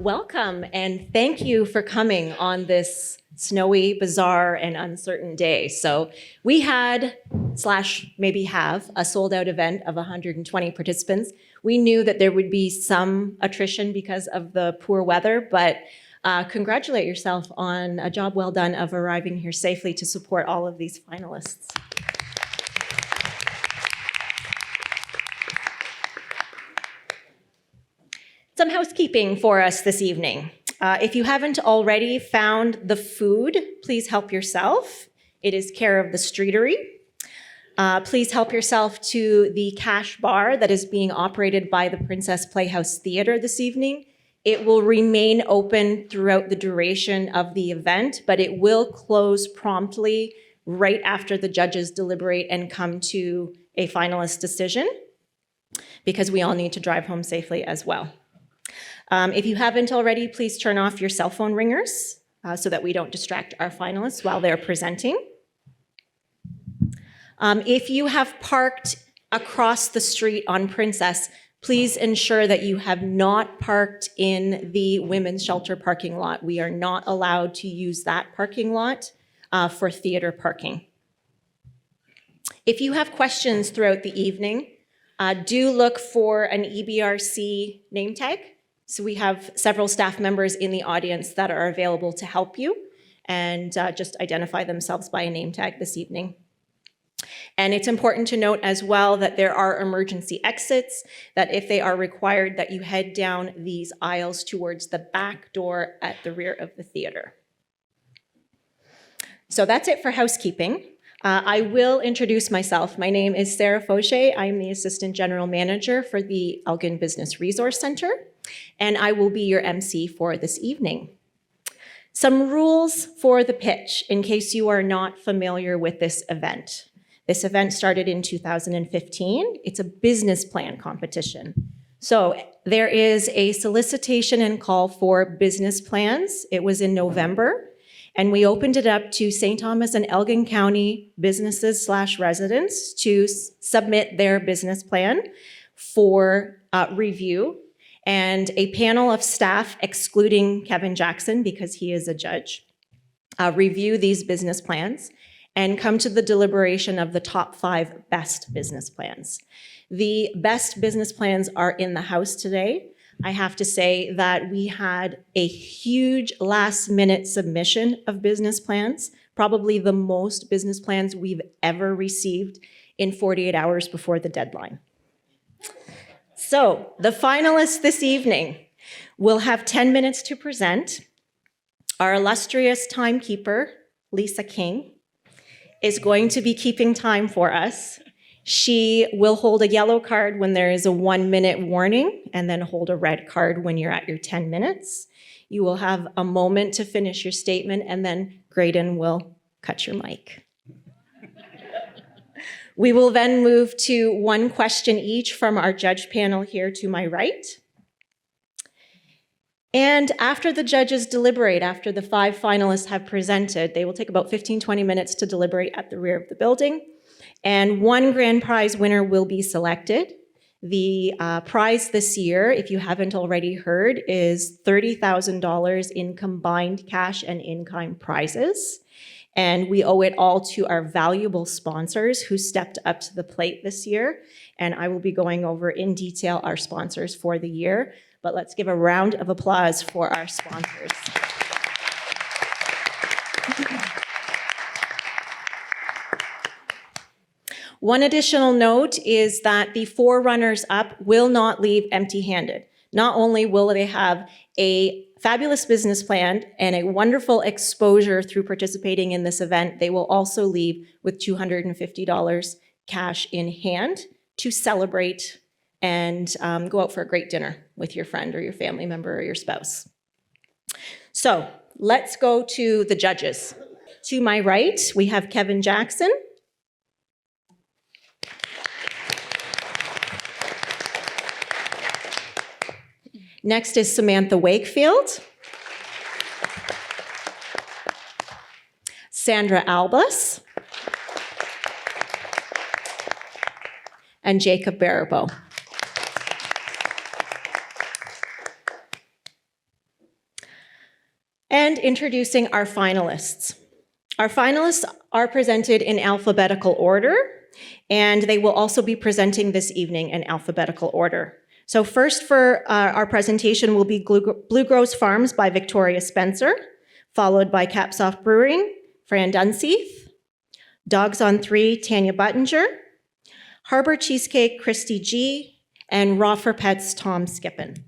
Welcome and thank you for coming on this snowy, bizarre, and uncertain day. So we had, / maybe have, a sold out event of 120 participants. We knew that there would be some attrition because of the poor weather, but congratulate yourself on a job well done of arriving here safely to support all of these finalists. Some housekeeping for us this evening. If you haven't already found the food, please help yourself. It is care of the streetery. Please help yourself to the cash bar that is being operated by the Princess Playhouse Theatre this evening. It will remain open throughout the duration of the event, but it will close promptly right after the judges deliberate and come to a finalist decision, because we all need to drive home safely as well. If you haven't already, please turn off your cell phone ringers so that we don't distract our finalists while they're presenting. If you have parked across the street on Princess, please ensure that you have not parked in the women's shelter parking lot. We are not allowed to use that parking lot for theater parking. If you have questions throughout the evening, do look for an EBRC name tag. So we have several staff members in the audience that are available to help you, and just identify themselves by a name tag this evening. And it's important to note as well that there are emergency exits, that if they are required, that you head down these aisles towards the back door at the rear of the theater. So that's it for housekeeping. I will introduce myself. My name is Sarah Fauché. I'm the Assistant General Manager for the Elgin Business Resource Centre, and I will be your MC for this evening. Some rules for the pitch in case you are not familiar with this event. This event started in 2015. It's a business plan competition. So there is a solicitation and call for business plans. It was in November, and we opened it up to St. Thomas and Elgin County businesses / residents to submit their business plan for review. And a panel of staff, excluding Kevin Jackson because he is a judge, review these business plans and come to the deliberation of the top 5 best business plans. The best business plans are in the house today. I have to say that we had a huge last-minute submission of business plans, probably the most business plans we've ever received in 48 hours before the deadline. So the finalists this evening will have 10 minutes to present. Our illustrious timekeeper, Lisa King, is going to be keeping time for us. She will hold a yellow card when there is a 1-minute warning, and then hold a red card when you're at your 10 minutes. You will have a moment to finish your statement, and then Grayden will cut your mic. We will then move to 1 question each from our judge panel here to my right. And after the judges deliberate, after the 5 finalists have presented, they will take about 15-20 minutes to deliberate at the rear of the building. And 1 grand prize winner will be selected. The prize this year, if you haven't already heard, is $30,000 in combined cash and in-kind prizes. And we owe it all to our valuable sponsors who stepped up to the plate this year. And I will be going over in detail our sponsors for the year. But let's give a round of applause for our sponsors. One additional note is that the 4 runners-up will not leave empty-handed. Not only will they have a fabulous business plan and a wonderful exposure through participating in this event, they will also leave with $250 cash in hand to celebrate and go out for a great dinner with your friend or your family member or your spouse. So let's go to the judges. To my right, we have Kevin Jackson. Next is Samantha Wakefield. Sandra Albus. And Jacob Baribeau. and introducing our finalists. Our finalists are presented in alphabetical order, and they will also be presenting this evening in alphabetical order. So first for our presentation will be Blue Groves Farms by Victoria Spencer, followed by Capsoft Brewing, Fran Dunseith, Dogs on 3, Tanya Buttinger, Harbour Cheesecake, Christy G, and Raw for Pets, Tom Skippen.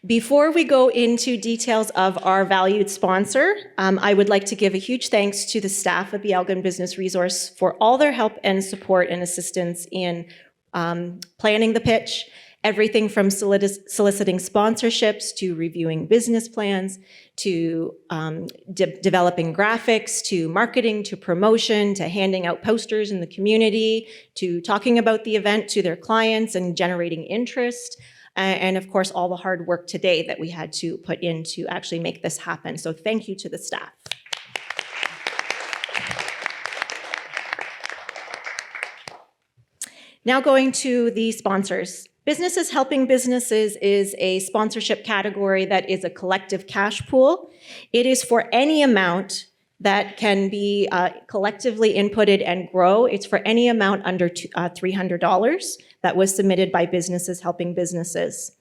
Before we go into details of our valued sponsor, I would like to give a huge thanks to the staff of the Elgin Business Resource for all their help and support and assistance in planning the pitch, everything from soliciting sponsorships to reviewing business plans to developing graphics to marketing to promotion to handing out posters in the community to talking about the event to their clients and generating interest. And of course, all the hard work today that we had to put in to actually make this happen. So thank you to the staff. Now going to the sponsors. Businesses Helping Businesses is a sponsorship category that is a collective cash pool. It is for any amount that can be collectively inputted and grow. It's for any amount under $300 that was submitted by Businesses Helping Businesses.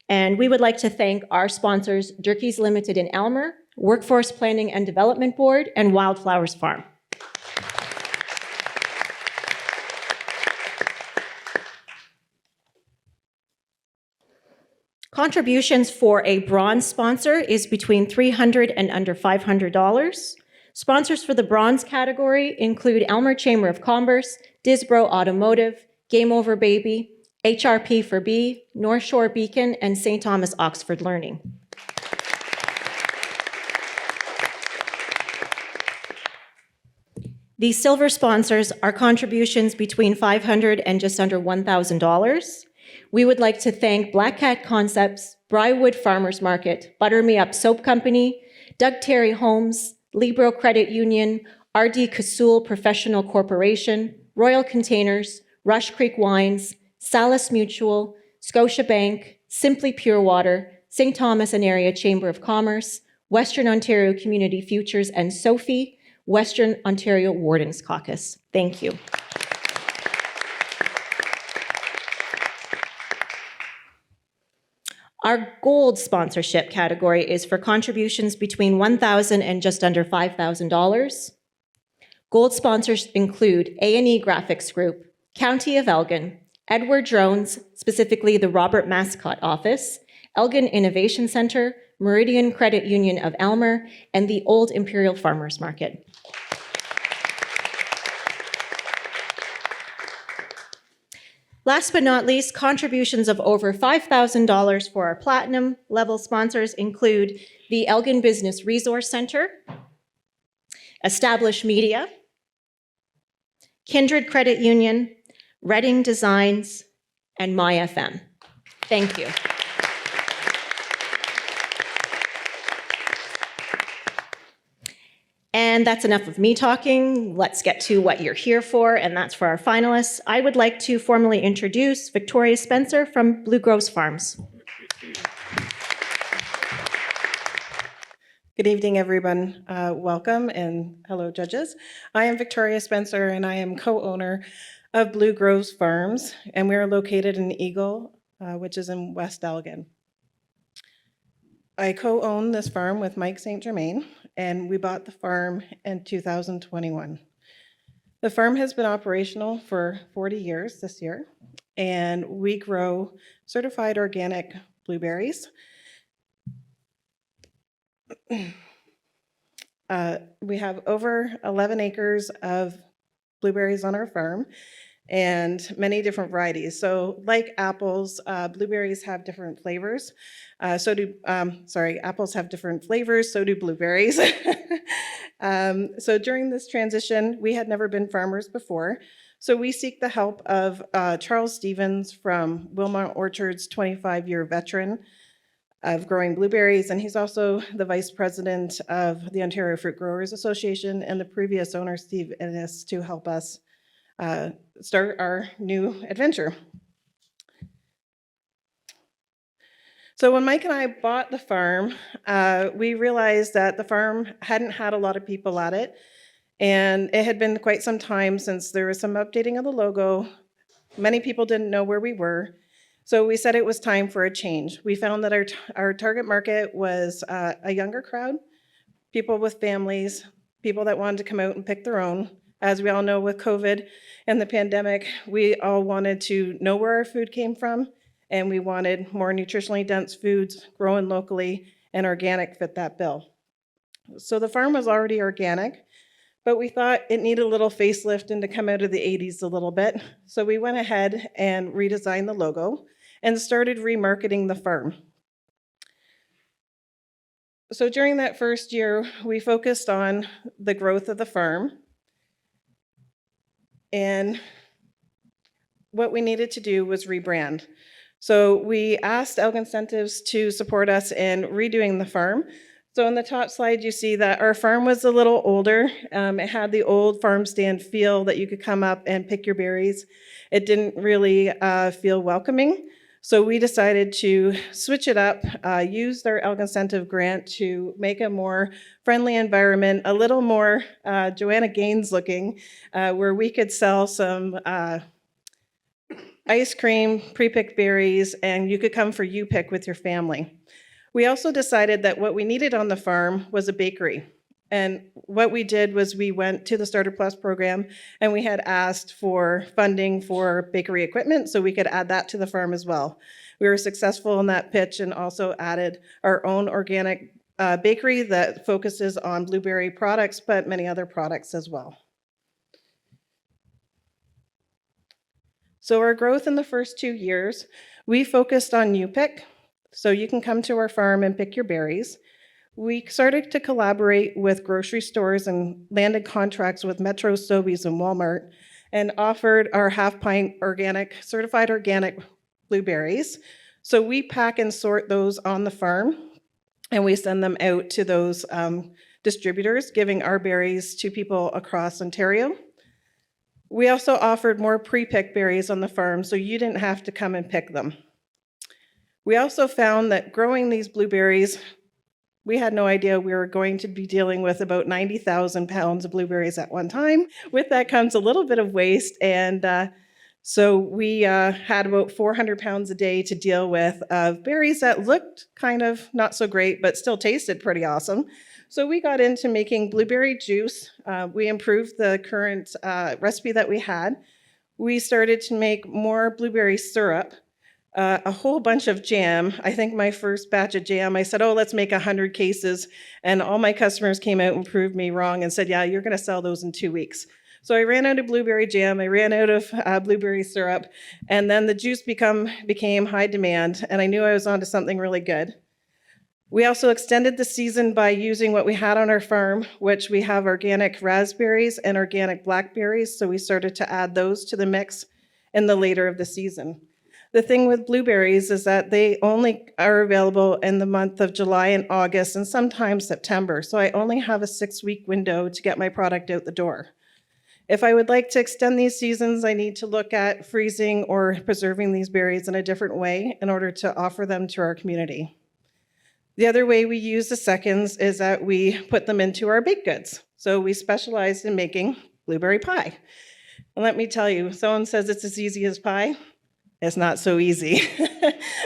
And we would like to thank our sponsors, Durkee's Limited in Elmer, Workforce Planning and Development Board, and Wildflowers Farm. Contributions for a bronze sponsor is between $300 and under $500. Sponsors for the bronze category include Elmer Chamber of Commerce, Disbro Automotive, Game Over Baby, HRP for B, North Shore Beacon, and St. Thomas Oxford Learning. These silver sponsors are contributions between $500 and just under $1,000. We would like to thank Black Cat Concepts, Brywood Farmers Market, Butter Me Up Soap Company, Doug Terry Homes, Libro Credit Union, RD Casul Professional Corporation, Royal Containers, Rush Creek Wines, Salis Mutual, Scotiabank, Simply Pure Water, St. Thomas and Area Chamber of Commerce, Western Ontario Community Futures, and Sophie, Western Ontario Wardens Caucus. Thank you. Our gold sponsorship category is for contributions between $1,000 and just under $5,000. Gold sponsors include A&E Graphics Group, County of Elgin, Edward Drones, specifically the Robert Mascot Office, Elgin Innovation Centre, Meridian Credit Union of Elmer, and the Old Imperial Farmers Market. Last but not least, contributions of over $5,000 for our platinum level sponsors include the Elgin Business Resource Centre, Established Media, Kindred Credit Union, Reading Designs, and myFM. Thank you. And that's enough of me talking. Let's get to what you're here for, and that's for our finalists. I would like to formally introduce Victoria Spencer from Blue Groves Farms. Good evening, everyone. Welcome, and hello, judges. I am Victoria Spencer, and I am co-owner of Blue Groves Farms, and we are located in Eagle, which is in West Elgin. I co-own this farm with Mike St. Germain, and we bought the farm in 2021. The farm has been operational for 40 years this year, and we grow certified organic blueberries. We have over 11 acres of blueberries on our farm and many different varieties. So like apples, blueberries have different flavors. Apples have different flavors, so do blueberries. So during this transition, we had never been farmers before. So we seek the help of Charles Stevens from Wilmot Orchards, 25-year veteran of growing blueberries, and he's also the vice president of the Ontario Fruit Growers Association and the previous owner, Steve Ennis, to help us start our new adventure. So when Mike and I bought the farm, we realized that the farm hadn't had a lot of people at it, and it had been quite some time since there was some updating of the logo. Many people didn't know where we were, so we said it was time for a change. We found that our target market was a younger crowd, people with families, people that wanted to come out and pick their own. As we all know, with COVID and the pandemic, we all wanted to know where our food came from, and we wanted more nutritionally dense foods grown locally, and organic fit that bill. So the farm was already organic, but we thought it needed a little facelift and to come out of the 80s a little bit. So we went ahead and redesigned the logo and started remarketing the farm. So during that first year, we focused on the growth of the farm. And what we needed to do was rebrand. So we asked Elgin Incentives to support us in redoing the farm. So on the top slide, you see that our farm was a little older. It had the old farm stand feel that you could come up and pick your berries. It didn't really feel welcoming. So we decided to switch it up, use our Elgin Incentive grant to make a more friendly environment, a little more Joanna Gaines looking, where we could sell some ice cream, pre-picked berries, and you could come for you-pick with your family. We also decided that what we needed on the farm was a bakery. And what we did was we went to the Starter Plus program and we had asked for funding for bakery equipment so we could add that to the farm as well. We were successful in that pitch and also added our own organic bakery that focuses on blueberry products, but many other products as well. So our growth in the first 2 years, we focused on you-pick. So you can come to our farm and pick your berries. We started to collaborate with grocery stores and landed contracts with Metro, Sobeys, and Walmart, and offered our half-pint organic, certified organic blueberries. So we pack and sort those on the farm, and we send them out to those distributors, giving our berries to people across Ontario. We also offered more pre-picked berries on the farm, so you didn't have to come and pick them. We also found that growing these blueberries, we had no idea we were going to be dealing with about 90,000 pounds of blueberries at one time. With that comes a little bit of waste, and so we had about 400 pounds a day to deal with of berries that looked kind of not so great, but still tasted pretty awesome. So we got into making blueberry juice. We improved the current recipe that we had. We started to make more blueberry syrup. A whole bunch of jam. I think my first batch of jam, I said, oh, let's make 100 cases. And all my customers came out and proved me wrong and said, yeah, you're going to sell those in 2 weeks. So I ran out of blueberry jam. I ran out of blueberry syrup. And then the juice became high demand. And I knew I was onto something really good. We also extended the season by using what we had on our farm, which we have organic raspberries and organic blackberries. So we started to add those to the mix in the later of the season. The thing with blueberries is that they only are available in the month of July and August and sometimes September. So I only have a 6-week window to get my product out the door. If I would like to extend these seasons, I need to look at freezing or preserving these berries in a different way in order to offer them to our community. The other way we use the seconds is that we put them into our baked goods. So we specialized in making blueberry pie. And let me tell you, someone says it's as easy as pie. It's not so easy.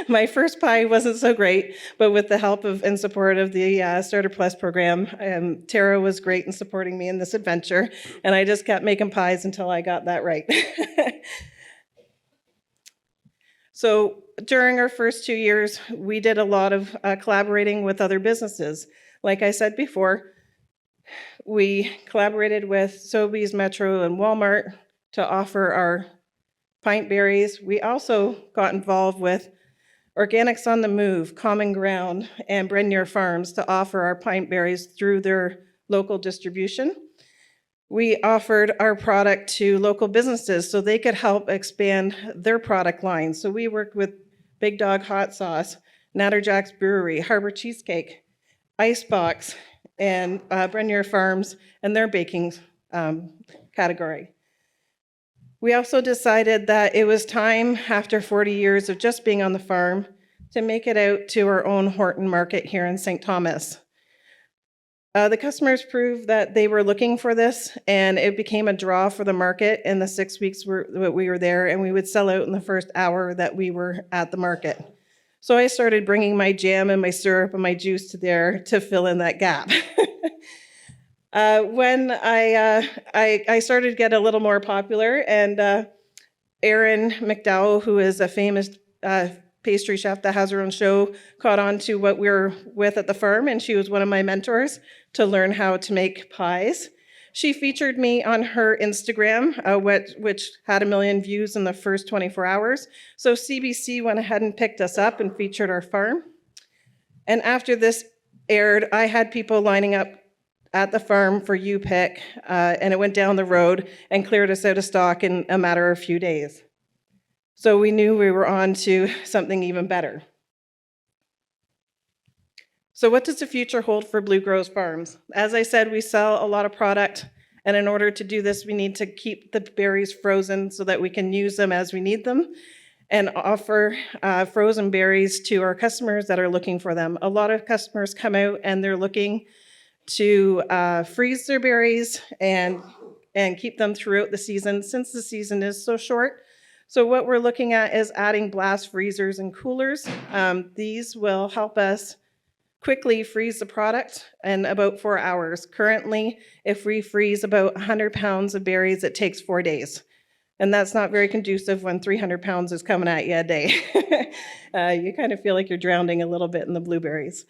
My first pie wasn't so great, but with the help of and support of the Starter Plus program, Tara was great in supporting me in this adventure, and I just kept making pies until I got that right. So during our first 2 years, we did a lot of collaborating with other businesses. Like I said before, we collaborated with Sobeys, Metro, and Walmart to offer our pint berries. We also got involved with Organics on the Move, Common Ground, and Brenier Farms to offer our pint berries through their local distribution. We offered our product to local businesses so they could help expand their product line. So we worked with Big Dog Hot Sauce, Natterjack's Brewery, Harbour Cheesecake, Icebox, and Brenier Farms and their baking category. We also decided that it was time, after 40 years of just being on the farm, to make it out to our own Horton Market here in St. Thomas. The customers proved that they were looking for this, and it became a draw for the market in the 6 weeks that we were there, and we would sell out in the first hour that we were at the market. So I started bringing my jam and my syrup and my juice to there to fill in that gap. When I started to get a little more popular, and Erin McDowell, who is a famous pastry chef that has her own show, caught on to what we were with at the farm, and she was one of my mentors to learn how to make pies. She featured me on her Instagram, which had 1 million views in the first 24 hours. So CBC went ahead and picked us up and featured our farm. And after this aired, I had people lining up at the farm for U-Pick, and it went down the road and cleared us out of stock in a matter of a few days. So we knew we were on to something even better. So what does the future hold for Blue Groves Farms? As I said, we sell a lot of product, and in order to do this, we need to keep the berries frozen so that we can use them as we need them and offer frozen berries to our customers that are looking for them. A lot of customers come out and they're looking to freeze their berries and keep them throughout the season, since the season is so short. So what we're looking at is adding blast freezers and coolers. These will help us quickly freeze the product in about 4 hours. Currently, if we freeze about 100 pounds of berries, it takes 4 days. And that's not very conducive when 300 pounds is coming at you a day. You kind of feel like you're drowning a little bit in the blueberries.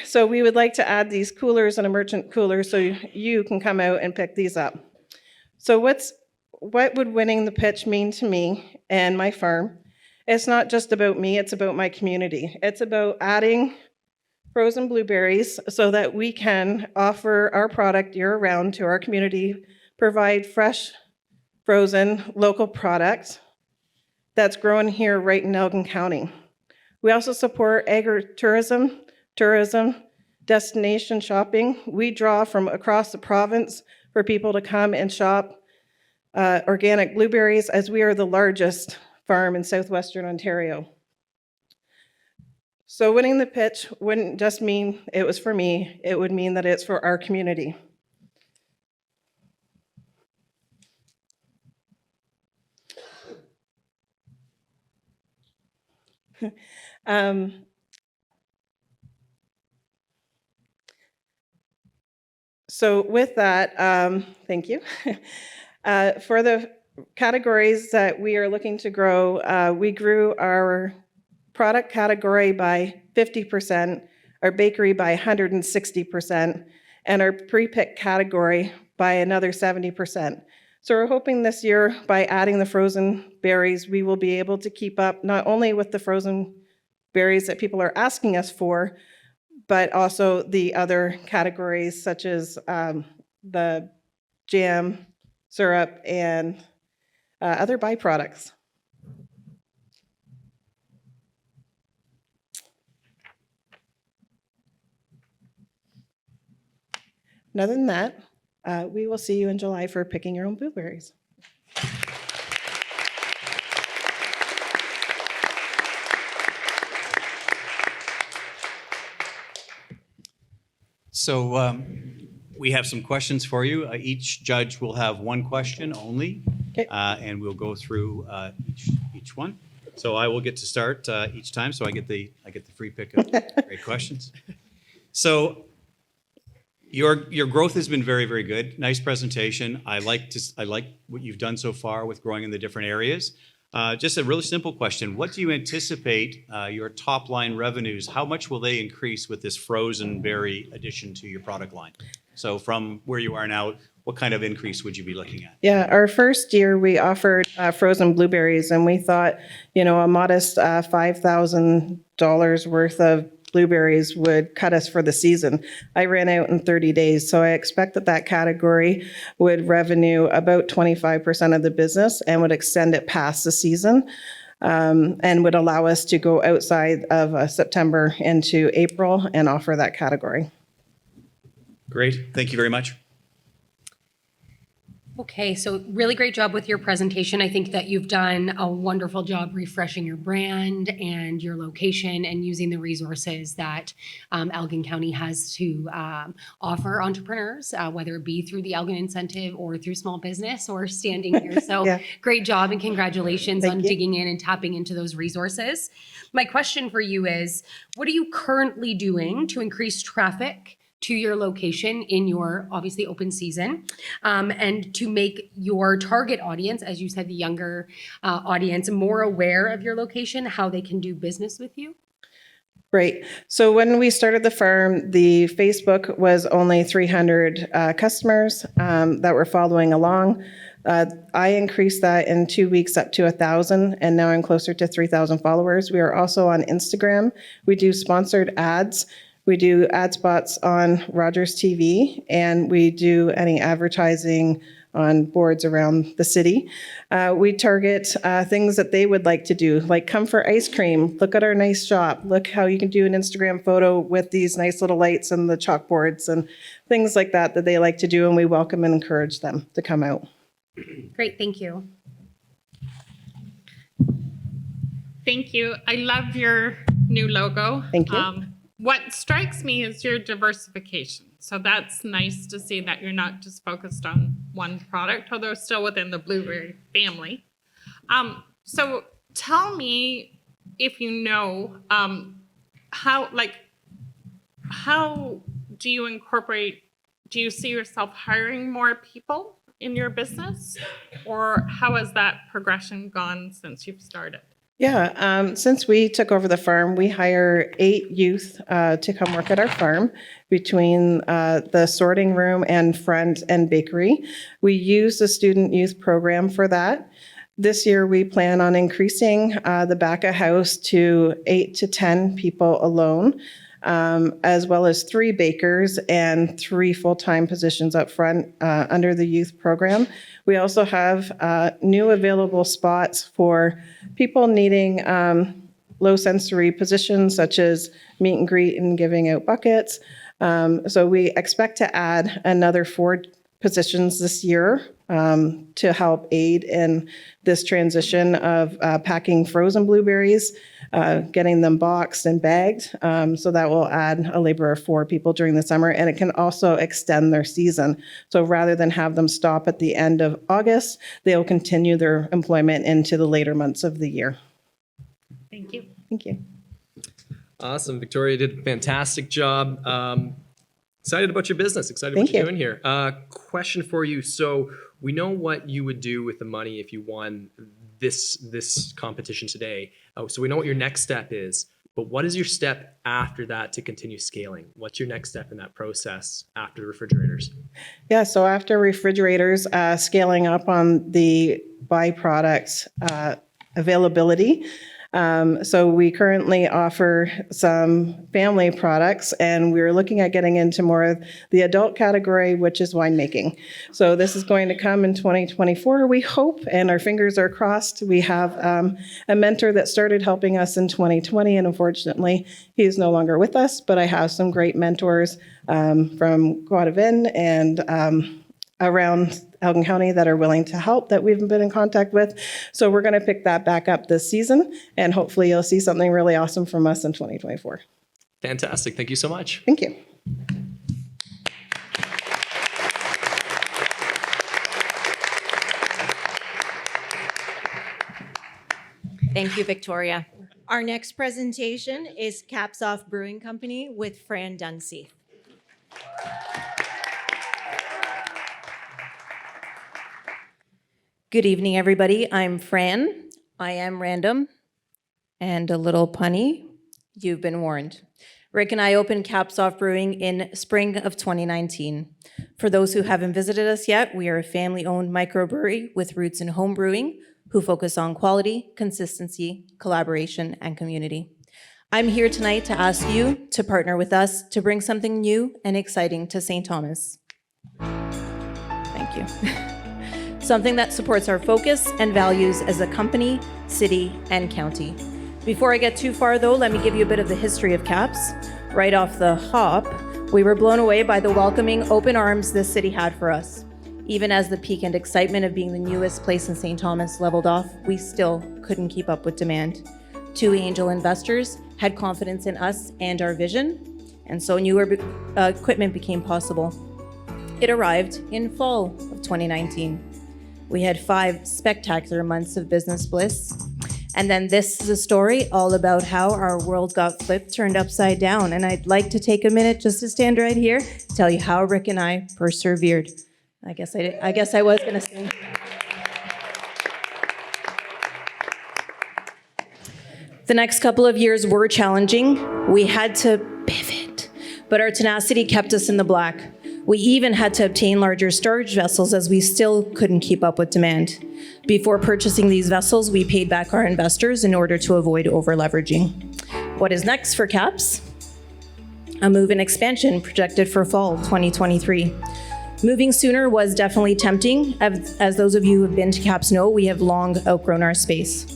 So we would like to add these coolers and a merchant cooler so you can come out and pick these up. So what would winning the pitch mean to me and my farm? It's not just about me, it's about my community. It's about adding frozen blueberries so that we can offer our product year-round to our community, provide fresh, frozen, local products that's grown here right in Elgin County. We also support agritourism, tourism, destination shopping. We draw from across the province for people to come and shop organic blueberries, as we are the largest farm in southwestern Ontario. So winning the pitch wouldn't just mean it was for me, it would mean that it's for our community. So with that, thank you. For the categories that we are looking to grow, we grew our product category by 50%, our bakery by 160%, and our pre-pick category by another 70%. So we're hoping this year, by adding the frozen berries, we will be able to keep up not only with the frozen berries that people are asking us for, but also the other categories such as the jam, syrup, and other byproducts. And other than that, we will see you in July for picking your own blueberries. So we have some questions for you. Each judge will have one question only, okay. And we'll go through each one. So I will get to start each time, so I get the free pick of great questions. So your growth has been very, very good. Nice presentation. I like what you've done so far with growing in the different areas. Just a really simple question. What do you anticipate your top line revenues, how much will they increase with this frozen berry addition to your product line? So from where you are now, what kind of increase would you be looking at? Yeah, our first year we offered frozen blueberries, and we thought, a modest $5,000 worth of blueberries would cut us for the season. I ran out in 30 days, so I expect that category would revenue about 25% of the business and would extend it past the season, and would allow us to go outside of September into April and offer that category. Great, thank you very much. Okay, so really great job with your presentation. I think that you've done a wonderful job refreshing your brand and your location and using the resources that Elgin County has to offer entrepreneurs, whether it be through the Elgin Incentive or through small business or standing here. So Yeah. great job and congratulations Thank on you. digging in and tapping into those resources. My question for you is, what are you currently doing to increase traffic to your location in your obviously open season, and to make your target audience, as you said, the younger audience, more aware of your location, how they can do business with you? Right. So when we started the firm, the Facebook was only 300 customers that were following along. I increased that in 2 weeks up to 1,000, and now I'm closer to 3,000 followers. We are also on Instagram. We do sponsored ads. We do ad spots on Rogers TV, and we do any advertising on boards around the city. We target things that they would like to do, like come for ice cream, look at our nice shop, look how you can do an Instagram photo with these nice little lights and the chalkboards and things like that that they like to do, and we welcome and encourage them to come out. Great, thank you. Thank you. I love your new logo. Thank you. What strikes me is your diversification. So that's nice to see that you're not just focused on one product, although still within the blueberry family. So tell me if you know how do you incorporate, do you see yourself hiring more people in your business? Or how has that progression gone since you've started? Yeah, since we took over the farm, we hire 8 youth to come work at our farm between the sorting room and front and bakery. We use the student youth program for that. This year, we plan on increasing the back of house to 8 to 10 people alone, as well as 3 bakers and 3 full-time positions up front under the youth program. We also have new available spots for people needing low sensory positions such as meet and greet and giving out buckets. So we expect to add another 4 positions this year to help aid in this transition of packing frozen blueberries, getting them boxed and bagged. So that will add a labor of 4 people during the summer, and it can also extend their season. So rather than have them stop at the end of August, they'll continue their employment into the later months of the year. Thank you. Thank you. Awesome. Victoria did a fantastic job. Excited about your business. Excited Thank what you're you. doing here. Question for you. So we know what you would do with the money if you won this competition today. So we know what your next step is, but what is your step after that to continue scaling? What's your next step in that process after the refrigerators? Yeah, so after refrigerators, scaling up on the byproducts availability. So we currently offer some family products, and we're looking at getting into more of the adult category, which is winemaking. So this is going to come in 2024, we hope, and our fingers are crossed. We have a mentor that started helping us in 2020, and unfortunately, he is no longer with us, but I have some great mentors from Guadavin and around Elgin County that are willing to help that we've been in contact with. So we're going to pick that back up this season, and hopefully you'll see something really awesome from us in 2024. Fantastic. Thank you so much. Thank you. Thank you, Victoria. Our next presentation is Caps Off Brewing Company with Fran Dunseith. Good evening, everybody. I'm Fran. I am random and a little punny. You've been warned. Rick and I opened Caps Off Brewing in spring of 2019. For those who haven't visited us yet, we are a family-owned microbrewery with roots in home brewing who focus on quality, consistency, collaboration, and community. I'm here tonight to ask you to partner with us to bring something new and exciting to St. Thomas. Thank you. Something that supports our focus and values as a company, city, and county. Before I get too far, though, let me give you a bit of the history of CAPS. Right off the hop, we were blown away by the welcoming open arms this city had for us. Even as the peak and excitement of being the newest place in St. Thomas leveled off, we still couldn't keep up with demand. 2 angel investors had confidence in us and our vision, and so newer equipment became possible. It arrived in fall of 2019. We had 5 spectacular months of business bliss. And then this is a story all about how our world got flipped, turned upside down. And I'd like to take a minute just to stand right here, tell you how Rick and I persevered. I guess I was gonna sing. The next couple of years were challenging. We had to pivot, but our tenacity kept us in the black. We even had to obtain larger storage vessels as we still couldn't keep up with demand. Before purchasing these vessels, we paid back our investors in order to avoid over-leveraging. What is next for CAPS? A move and expansion projected for fall 2023. Moving sooner was definitely tempting. As those of you who have been to CAPS know, we have long outgrown our space.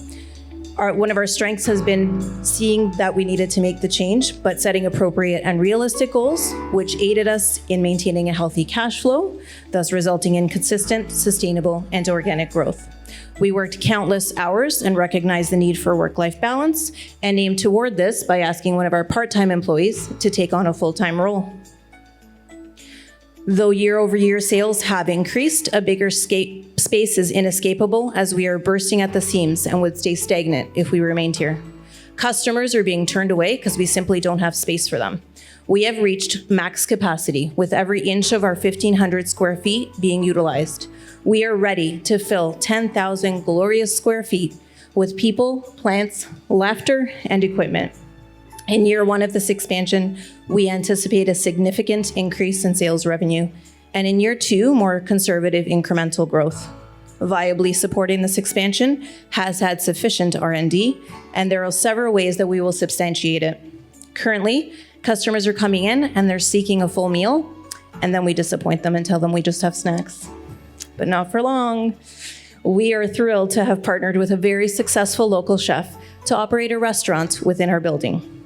One of our strengths has been seeing that we needed to make the change, but setting appropriate and realistic goals, which aided us in maintaining a healthy cash flow, thus resulting in consistent, sustainable, and organic growth. We worked countless hours and recognized the need for work-life balance, and aimed toward this by asking one of our part-time employees to take on a full-time role. Though year-over-year sales have increased, a bigger space is inescapable as we are bursting at the seams and would stay stagnant if we remained here. Customers are being turned away because we simply don't have space for them. We have reached max capacity with every inch of our 1,500 square feet being utilized. We are ready to fill 10,000 glorious square feet with people, plants, laughter, and equipment. In year 1 of this expansion, we anticipate a significant increase in sales revenue, and in year 2, more conservative incremental growth. Viably supporting this expansion has had sufficient R&D, and there are several ways that we will substantiate it. Currently, customers are coming in and they're seeking a full meal, and then we disappoint them and tell them we just have snacks. But not for long. We are thrilled to have partnered with a very successful local chef to operate a restaurant within our building.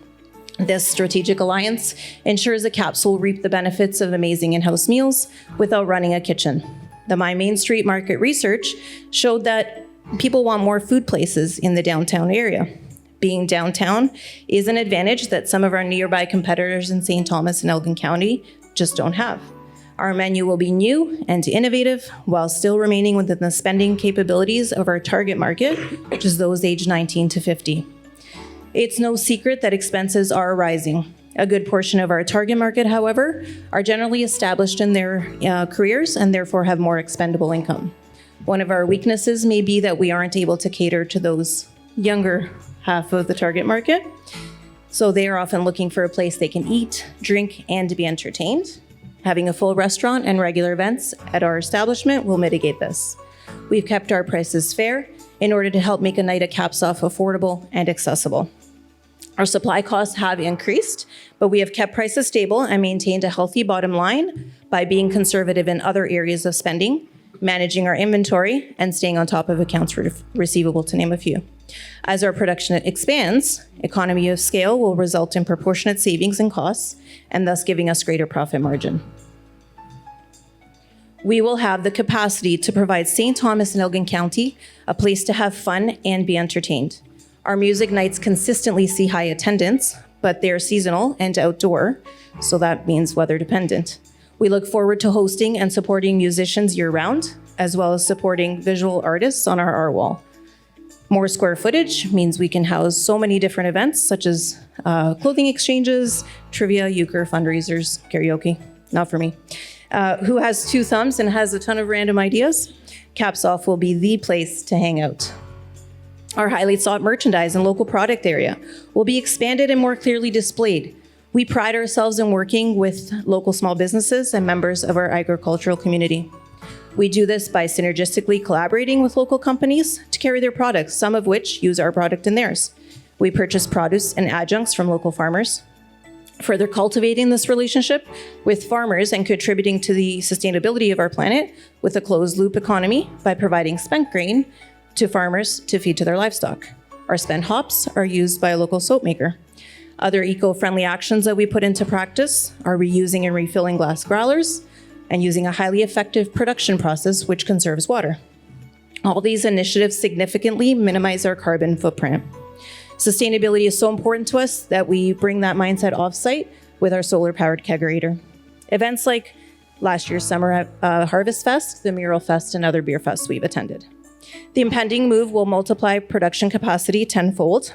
This strategic alliance ensures that CAPS will reap the benefits of amazing in-house meals without running a kitchen. The My Main Street market research showed that people want more food places in the downtown area. Being downtown is an advantage that some of our nearby competitors in St. Thomas and Elgin County just don't have. Our menu will be new and innovative while still remaining within the spending capabilities of our target market, which is those aged 19 to 50. It's no secret that expenses are rising. A good portion of our target market, however, are generally established in their careers and therefore have more expendable income. One of our weaknesses may be that we aren't able to cater to those younger half of the target market. So they are often looking for a place they can eat, drink, and be entertained. Having a full restaurant and regular events at our establishment will mitigate this. We've kept our prices fair in order to help make a night at CAPS Off affordable and accessible. Our supply costs have increased, but we have kept prices stable and maintained a healthy bottom line by being conservative in other areas of spending, managing our inventory, and staying on top of accounts receivable, to name a few. As our production expands, economy of scale will result in proportionate savings in costs, and thus giving us greater profit margin. We will have the capacity to provide St. Thomas and Elgin County a place to have fun and be entertained. Our music nights consistently see high attendance, but they're seasonal and outdoor, so that means weather dependent. We look forward to hosting and supporting musicians year-round, as well as supporting visual artists on our art wall. More square footage means we can house so many different events, such as clothing exchanges, trivia, euchre, fundraisers, karaoke. Not for me. Who has 2 thumbs and has a ton of random ideas? CAPS Off will be the place to hang out. Our highly sought merchandise and local product area will be expanded and more clearly displayed. We pride ourselves in working with local small businesses and members of our agricultural community. We do this by synergistically collaborating with local companies to carry their products, some of which use our product in theirs. We purchase produce and adjuncts from local farmers, further cultivating this relationship with farmers and contributing to the sustainability of our planet with a closed-loop economy by providing spent grain to farmers to feed to their livestock. Our spent hops are used by a local soap maker. Other eco-friendly actions that we put into practice are reusing and refilling glass growlers, and using a highly effective production process which conserves water. All these initiatives significantly minimize our carbon footprint. Sustainability is so important to us that we bring that mindset off-site with our solar-powered kegerator. Events like last year's summer Harvest Fest, the Mural Fest, and other beer fests we've attended. The impending move will multiply production capacity tenfold.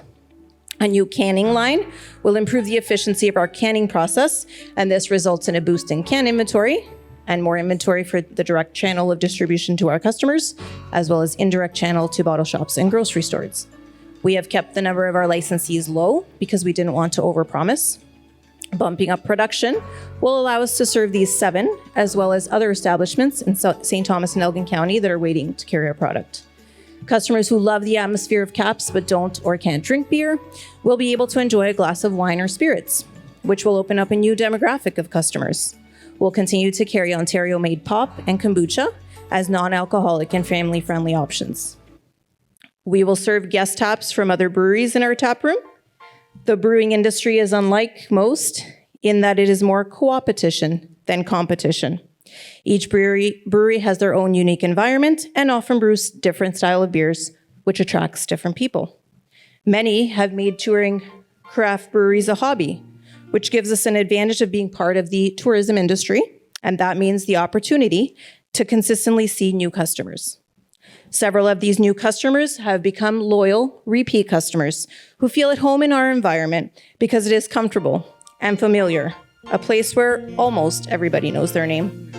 A new canning line will improve the efficiency of our canning process, and this results in a boost in can inventory and more inventory for the direct channel of distribution to our customers, as well as indirect channel to bottle shops and grocery stores. We have kept the number of our licensees low because we didn't want to overpromise. Bumping up production will allow us to serve these 7, as well as other establishments in St. Thomas and Elgin County that are waiting to carry our product. Customers who love the atmosphere of Caps but don't or can't drink beer will be able to enjoy a glass of wine or spirits, which will open up a new demographic of customers. We'll continue to carry Ontario-made pop and kombucha as non-alcoholic and family-friendly options. We will serve guest taps from other breweries in our tap room. The brewing industry is unlike most in that it is more co-opetition than competition. Each brewery has their own unique environment and often brews different style of beers, which attracts different people. Many have made touring craft breweries a hobby, which gives us an advantage of being part of the tourism industry, and that means the opportunity to consistently see new customers. Several of these new customers have become loyal, repeat customers who feel at home in our environment because it is comfortable and familiar, a place where almost everybody knows their name.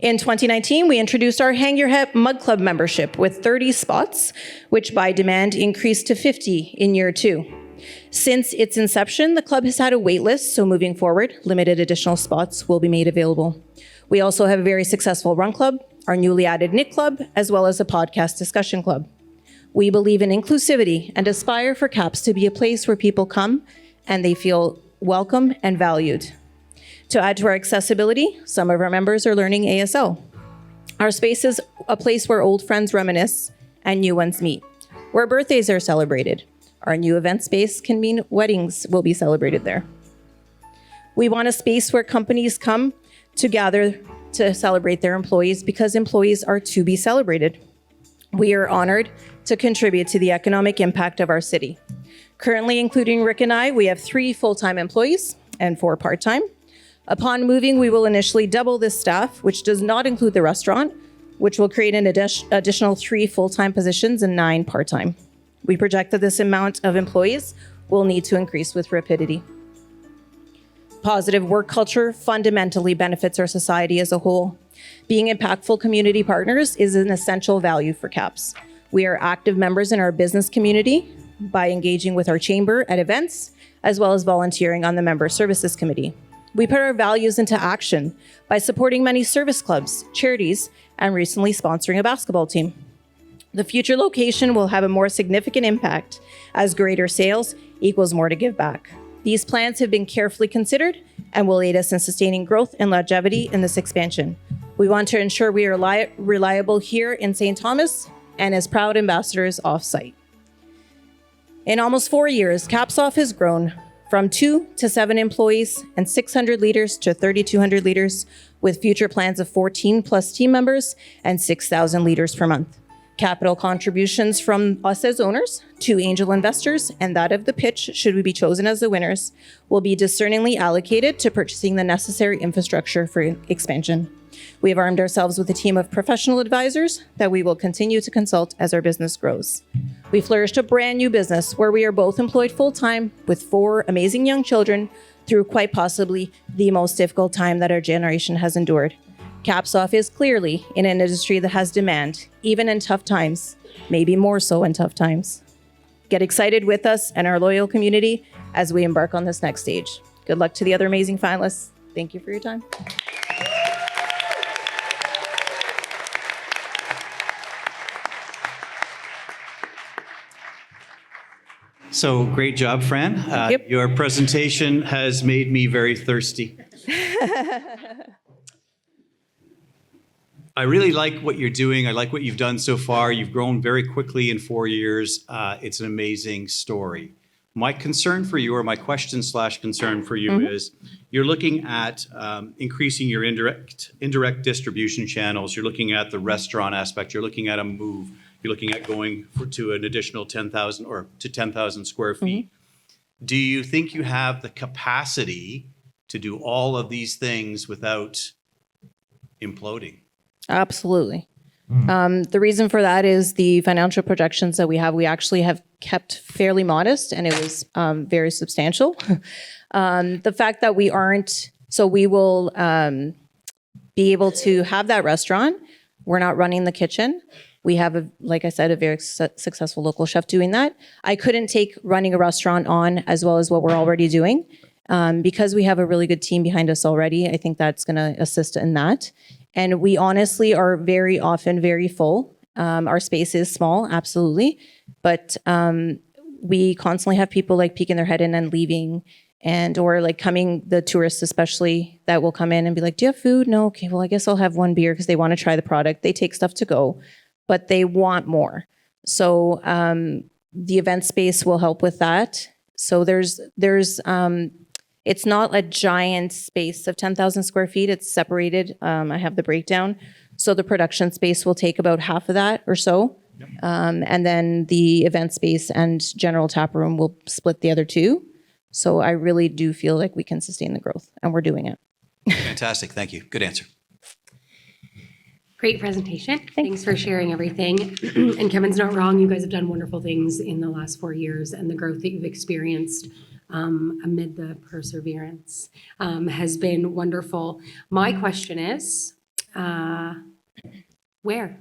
In 2019, we introduced our Hang Your Hat Mug Club membership with 30 spots, which by demand increased to 50 in year 2. Since its inception, the club has had a wait list, so moving forward, limited additional spots will be made available. We also have a very successful run club, our newly added knit club, as well as a podcast discussion club. We believe in inclusivity and aspire for CAPS to be a place where people come and they feel welcome and valued. To add to our accessibility, some of our members are learning ASL. Our space is a place where old friends reminisce and new ones meet, where birthdays are celebrated. Our new event space can mean weddings will be celebrated there. We want a space where companies come to gather to celebrate their employees because employees are to be celebrated. We are honored to contribute to the economic impact of our city. Currently, including Rick and I, we have 3 full-time employees and 4 part-time. Upon moving, we will initially double this staff, which does not include the restaurant, which will create an additional 3 full-time positions and 9 part-time. We project that this amount of employees will need to increase with rapidity. Positive work culture fundamentally benefits our society as a whole. Being impactful community partners is an essential value for CAPS. We are active members in our business community by engaging with our chamber at events, as well as volunteering on the Member Services Committee. We put our values into action by supporting many service clubs, charities, and recently sponsoring a basketball team. The future location will have a more significant impact as greater sales equals more to give back. These plans have been carefully considered and will aid us in sustaining growth and longevity in this expansion. We want to ensure we are reliable here in St. Thomas and as proud ambassadors off-site. In almost 4 years, CAPSOF has grown from 2 to 7 employees and 600 liters to 3,200 liters, with future plans of 14 plus team members and 6,000 liters per month. Capital contributions from us as owners to angel investors and that of the pitch, should we be chosen as the winners, will be discerningly allocated to purchasing the necessary infrastructure for expansion. We have armed ourselves with a team of professional advisors that we will continue to consult as our business grows. We flourished a brand new business where we are both employed full-time with 4 amazing young children through quite possibly the most difficult time that our generation has endured. CAPSOF is clearly in an industry that has demand, even in tough times, maybe more so in tough times. Get excited with us and our loyal community as we embark on this next stage. Good luck to the other amazing finalists. Thank you for your time. So great job, Fran. Yep. Your presentation has made me very thirsty. I really like what you're doing. I like what you've done so far. You've grown very quickly in 4 years. It's an amazing story. My concern for you, or my question / concern for you is, you're looking at increasing your indirect distribution channels. You're looking at the restaurant aspect. You're looking at a move. You're looking at going to an additional 10,000 or to 10,000 square feet. Do you think you have the capacity to do all of these things without imploding? Absolutely. The reason for that is the financial projections that we have. We actually have kept fairly modest, and it was very substantial. The fact that we aren't, so we will be able to have that restaurant. We're not running the kitchen. We have, like I said, a very successful local chef doing that. I couldn't take running a restaurant on as well as what we're already doing. Because we have a really good team behind us already, I think that's going to assist in that. And we honestly are very often very full. Our space is small, absolutely. But we constantly have people like peeking their head in and leaving, and or like coming, the tourists especially, that will come in and be like, do you have food? No, okay, well, I guess I'll have one beer, because they want to try the product. They take stuff to go, but they want more. So the event space will help with that. So there's it's not a giant space of 10,000 square feet. It's separated. I have the breakdown. So the production space will take about half of that or so. And then the event space and general tap room will split the other two. So I really do feel like we can sustain the growth, and we're doing it. Fantastic. Thank you. Good answer. Great presentation. Thanks for sharing everything. And Kevin's not wrong. You guys have done wonderful things in the last 4 years, and the growth that you've experienced amid the perseverance has been wonderful. My question is, where?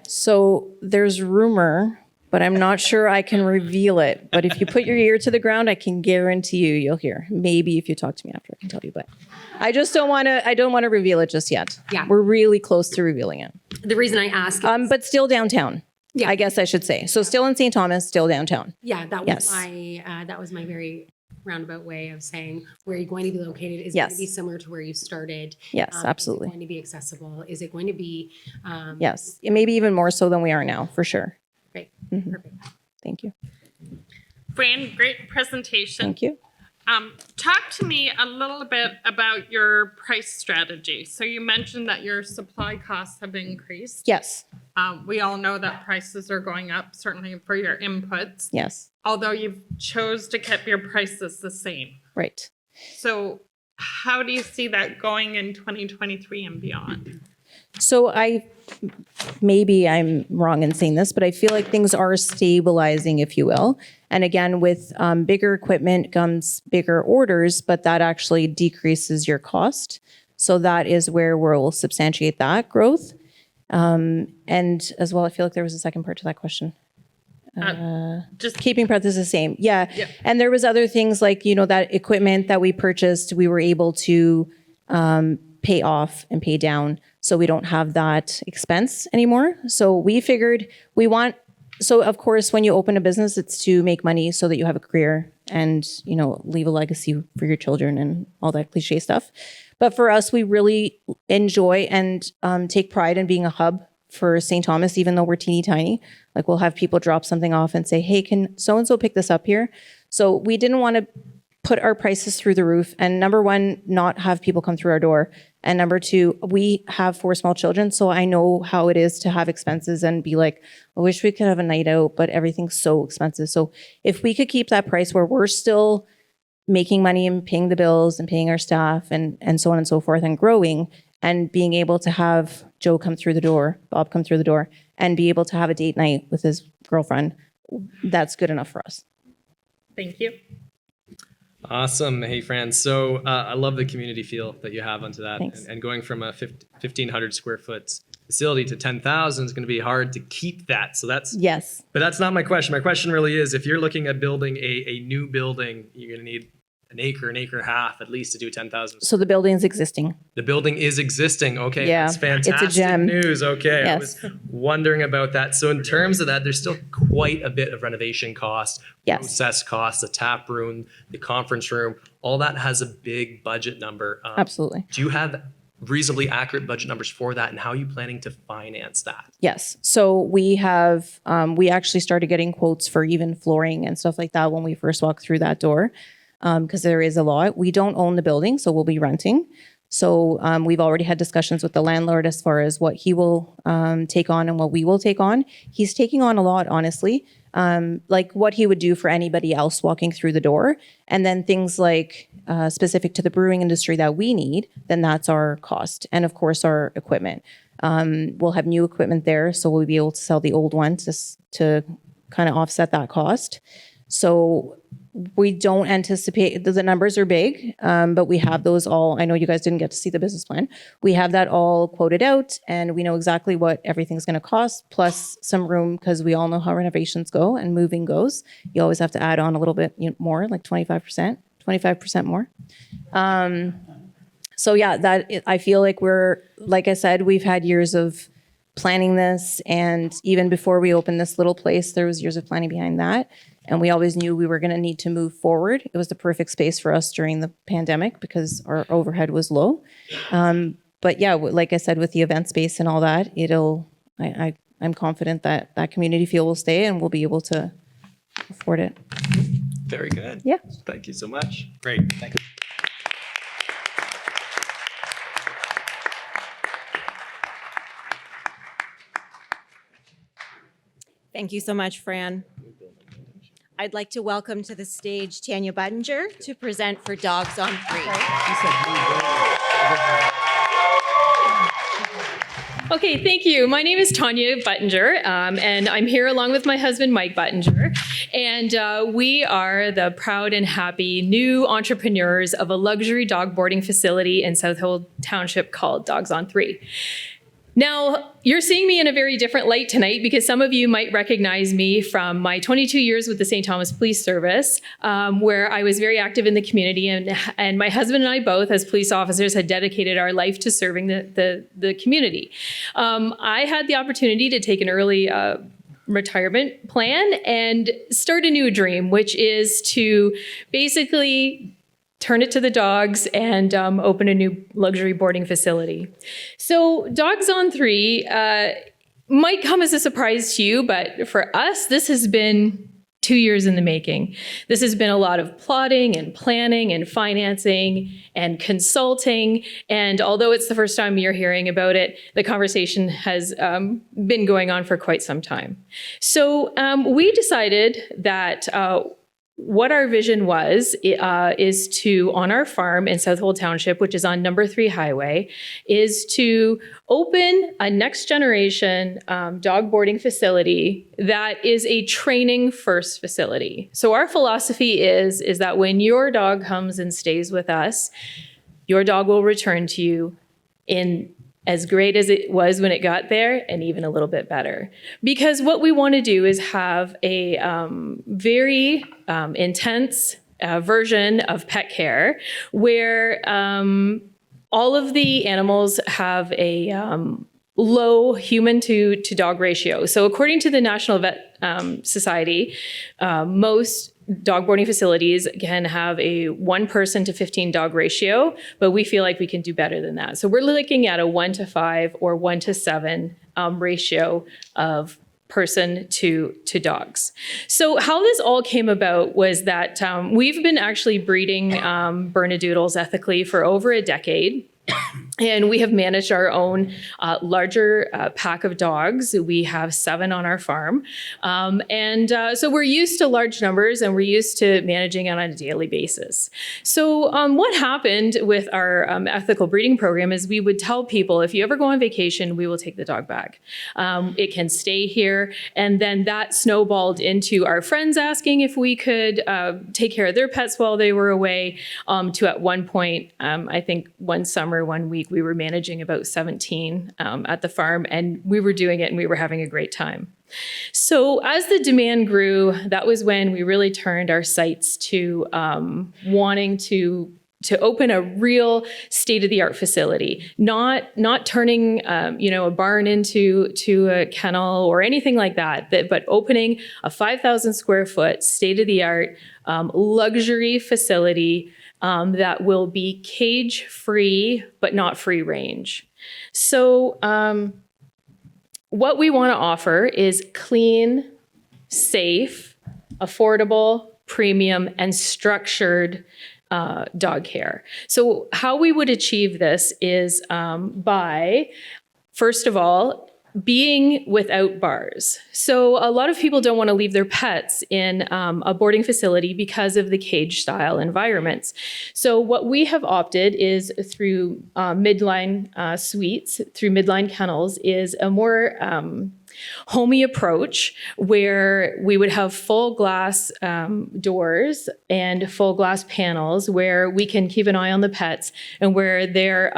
So there's rumor, but I'm not sure I can reveal it. But if you put your ear to the ground, I can guarantee you'll hear. Maybe if you talk to me after, I can tell you. But I just don't want to reveal it just yet. Yeah. We're really close to revealing it. The reason I ask is, But still downtown. Yeah. I guess I should say. So still in St. Thomas, still downtown. yeah, that was Yes. my very roundabout way of saying where you're going to be located. Is it Yes. going to be similar to where you started? Yes, Is absolutely. it going to be accessible? Is it going to be Yes. Maybe even more so than we are now, for sure. great? Mm-hmm. Perfect. Thank you. Fran, great presentation. Thank you. Talk to me a little bit about your price strategy. So you mentioned that your supply costs have increased. Yes. We all know that prices are going up, certainly for your inputs, Yes. although you've chose to keep your prices the same. Right. So how do you see that going in 2023 and beyond? So maybe I'm wrong in saying this, but I feel like things are stabilizing, if you will. And again, with bigger equipment comes bigger orders, but that actually decreases your cost. So that is where we'll substantiate that growth. And as well, I feel like there was a second part to that question. Just Keeping prices the same. Yeah. Yeah. And there was other things like, that equipment that we purchased, we were able to pay off and pay down. So we don't have that expense anymore. So we figured so of course, when you open a business, it's to make money so that you have a career and, leave a legacy for your children and all that cliche stuff. But for us, we really enjoy and take pride in being a hub for St. Thomas, even though we're teeny tiny. Like we'll have people drop something off and say, hey, can so-and-so pick this up here? So we didn't want to put our prices through the roof. And number one, not have people come through our door. And number two, we have 4 small children. So I know how it is to have expenses and be like, I wish we could have a night out, but everything's so expensive. So if we could keep that price where we're still making money and paying the bills and paying our staff and so on and so forth and growing, and being able to have Joe come through the door, Bob come through the door, and be able to have a date night with his girlfriend, that's good enough for us. thank you. Awesome. Hey, Fran. So I love the community feel that you have onto that. Thanks. And going from a 1,500 square foot facility to 10,000 is going to be hard to keep that. So Yes. but that's not my question. My question really is, if you're looking at building a new building, you're going to need an acre and a half at least to do 10,000. So the building's existing. The building is existing. Okay, Yeah, that's it's a fantastic gem. news. Okay, I Yes. was wondering about that. So in terms of that, there's still quite a bit of renovation cost, Yes. process costs, the tap room, the conference room, all that has a big budget number. Absolutely. Do you have reasonably accurate budget numbers for that, and how are you planning to finance that? Yes. So we have, we actually started getting quotes for even flooring and stuff like that when we first walked through that door, because there is a lot. We don't own the building, so we'll be renting. So we've already had discussions with the landlord as far as what he will take on and what we will take on. He's taking on a lot, honestly, like what he would do for anybody else walking through the door. And then things like specific to the brewing industry that we need, then that's our cost. And of course, our equipment. We'll have new equipment there, so we'll be able to sell the old one to kind of offset that cost. So we don't anticipate, the numbers are big, but we have those all. I know you guys didn't get to see the business plan. We have that all quoted out, and we know exactly what everything's going to cost, plus some room, because we all know how renovations go and moving goes. You always have to add on a little bit more, like 25% more. So yeah, that I feel like we're, like I said, we've had years of planning this, and even before we opened this little place, there was years of planning behind that. And we always knew we were going to need to move forward. It was the perfect space for us during the pandemic because our overhead was low. But yeah, like I said, with the event space and all that, I'm confident that that community feel will stay and we'll be able to afford it. Very good. Yeah. Thank you so much. Great. Thank you. Thank you so much, Fran. I'd like to welcome to the stage Tanya Buttinger to present for Dogs on 3. Okay, thank you. My name is Tanya Buttinger, and I'm here along with my husband, Mike Buttinger. And we are the proud and happy new entrepreneurs of a luxury dog boarding facility in Southold Township called Dogs on 3. Now, you're seeing me in a very different light tonight because some of you might recognize me from my 22 years with the St. Thomas Police Service, where I was very active in the community, and my husband and I both, as police officers, had dedicated our life to serving the community. I had the opportunity to take an early retirement plan and start a new dream, which is to basically turn it to the dogs and open a new luxury boarding facility. So Dogs on 3 might come as a surprise to you, but for us, this has been 2 years in the making. This has been a lot of plotting and planning and financing and consulting. And although it's the first time you're hearing about it, the conversation has been going on for quite some time. So we decided that what our vision was is to, on our farm in Southold Township, which is on number 3 highway, is to open a next generation dog boarding facility that is a training first facility. So our philosophy is that when your dog comes and stays with us, your dog will return to you in as great as it was when it got there, and even a little bit better. Because what we want to do is have a very intense version of pet care where all of the animals have a low human to dog ratio. So according to the National Vet Society, most dog boarding facilities can have a 1 person to 15 dog ratio, but we feel like we can do better than that. So we're looking at a 1 to 5 or 1 to 7 ratio of person to dogs. So how this all came about was that we've been actually breeding Bernedoodles ethically for over a decade. And we have managed our own larger pack of dogs. We have 7 on our farm. So we're used to large numbers and we're used to managing it on a daily basis. So what happened with our ethical breeding program is we would tell people, if you ever go on vacation, we will take the dog back. It can stay here. And then that snowballed into our friends asking if we could take care of their pets while they were away, to at one point, I think one summer, 1 week, we were managing about 17 at the farm, and we were doing it and we were having a great time. So as the demand grew, that was when we really turned our sights to wanting to open a real state-of-the-art facility, not turning a barn into a kennel or anything like that, but opening a 5,000 square foot state-of-the-art luxury facility that will be cage-free, but not free range. So what we want to offer is clean, safe, affordable, premium, and structured dog care. So how we would achieve this is by, first of all, being without bars. So a lot of people don't want to leave their pets in a boarding facility because of the cage style environments. So what we have opted is through midline suites, through midline kennels, is a more homey approach where we would have full glass doors and full glass panels where we can keep an eye on the pets and where they're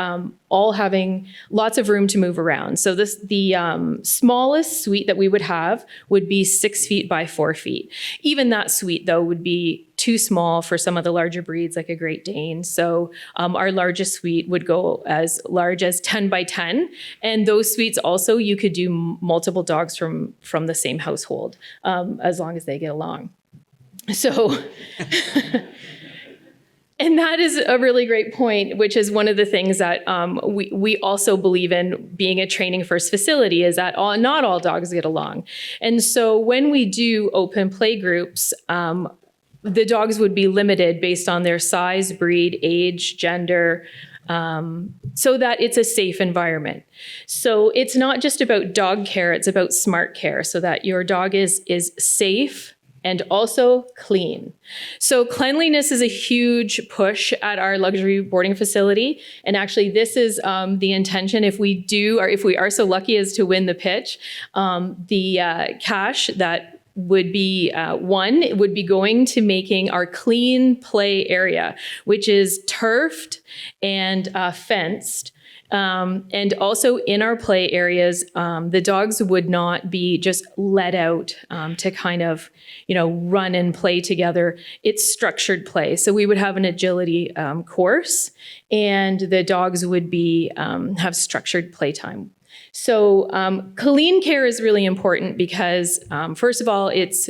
all having lots of room to move around. So the smallest suite that we would have would be 6 feet by 4 feet. Even that suite, though, would be too small for some of the larger breeds like a Great Dane. So our largest suite would go as large as 10 by 10. And those suites also, you could do multiple dogs from the same household as long as they get along. So, and that is a really great point, which is one of the things that we also believe in being a training first facility is that not all dogs get along. And so when we do open play groups, the dogs would be limited based on their size, breed, age, gender, so that it's a safe environment. So it's not just about dog care, it's about smart care so that your dog is safe and also clean. So cleanliness is a huge push at our luxury boarding facility. And actually this is the intention if we are so lucky as to win the pitch, the cash that would be it would be going to making our clean play area, which is turfed and fenced. And also in our play areas, the dogs would not be just let out to kind of, run and play together. It's structured play. So we would have an agility course and the dogs would be have structured playtime. So clean care is really important because, first of all, it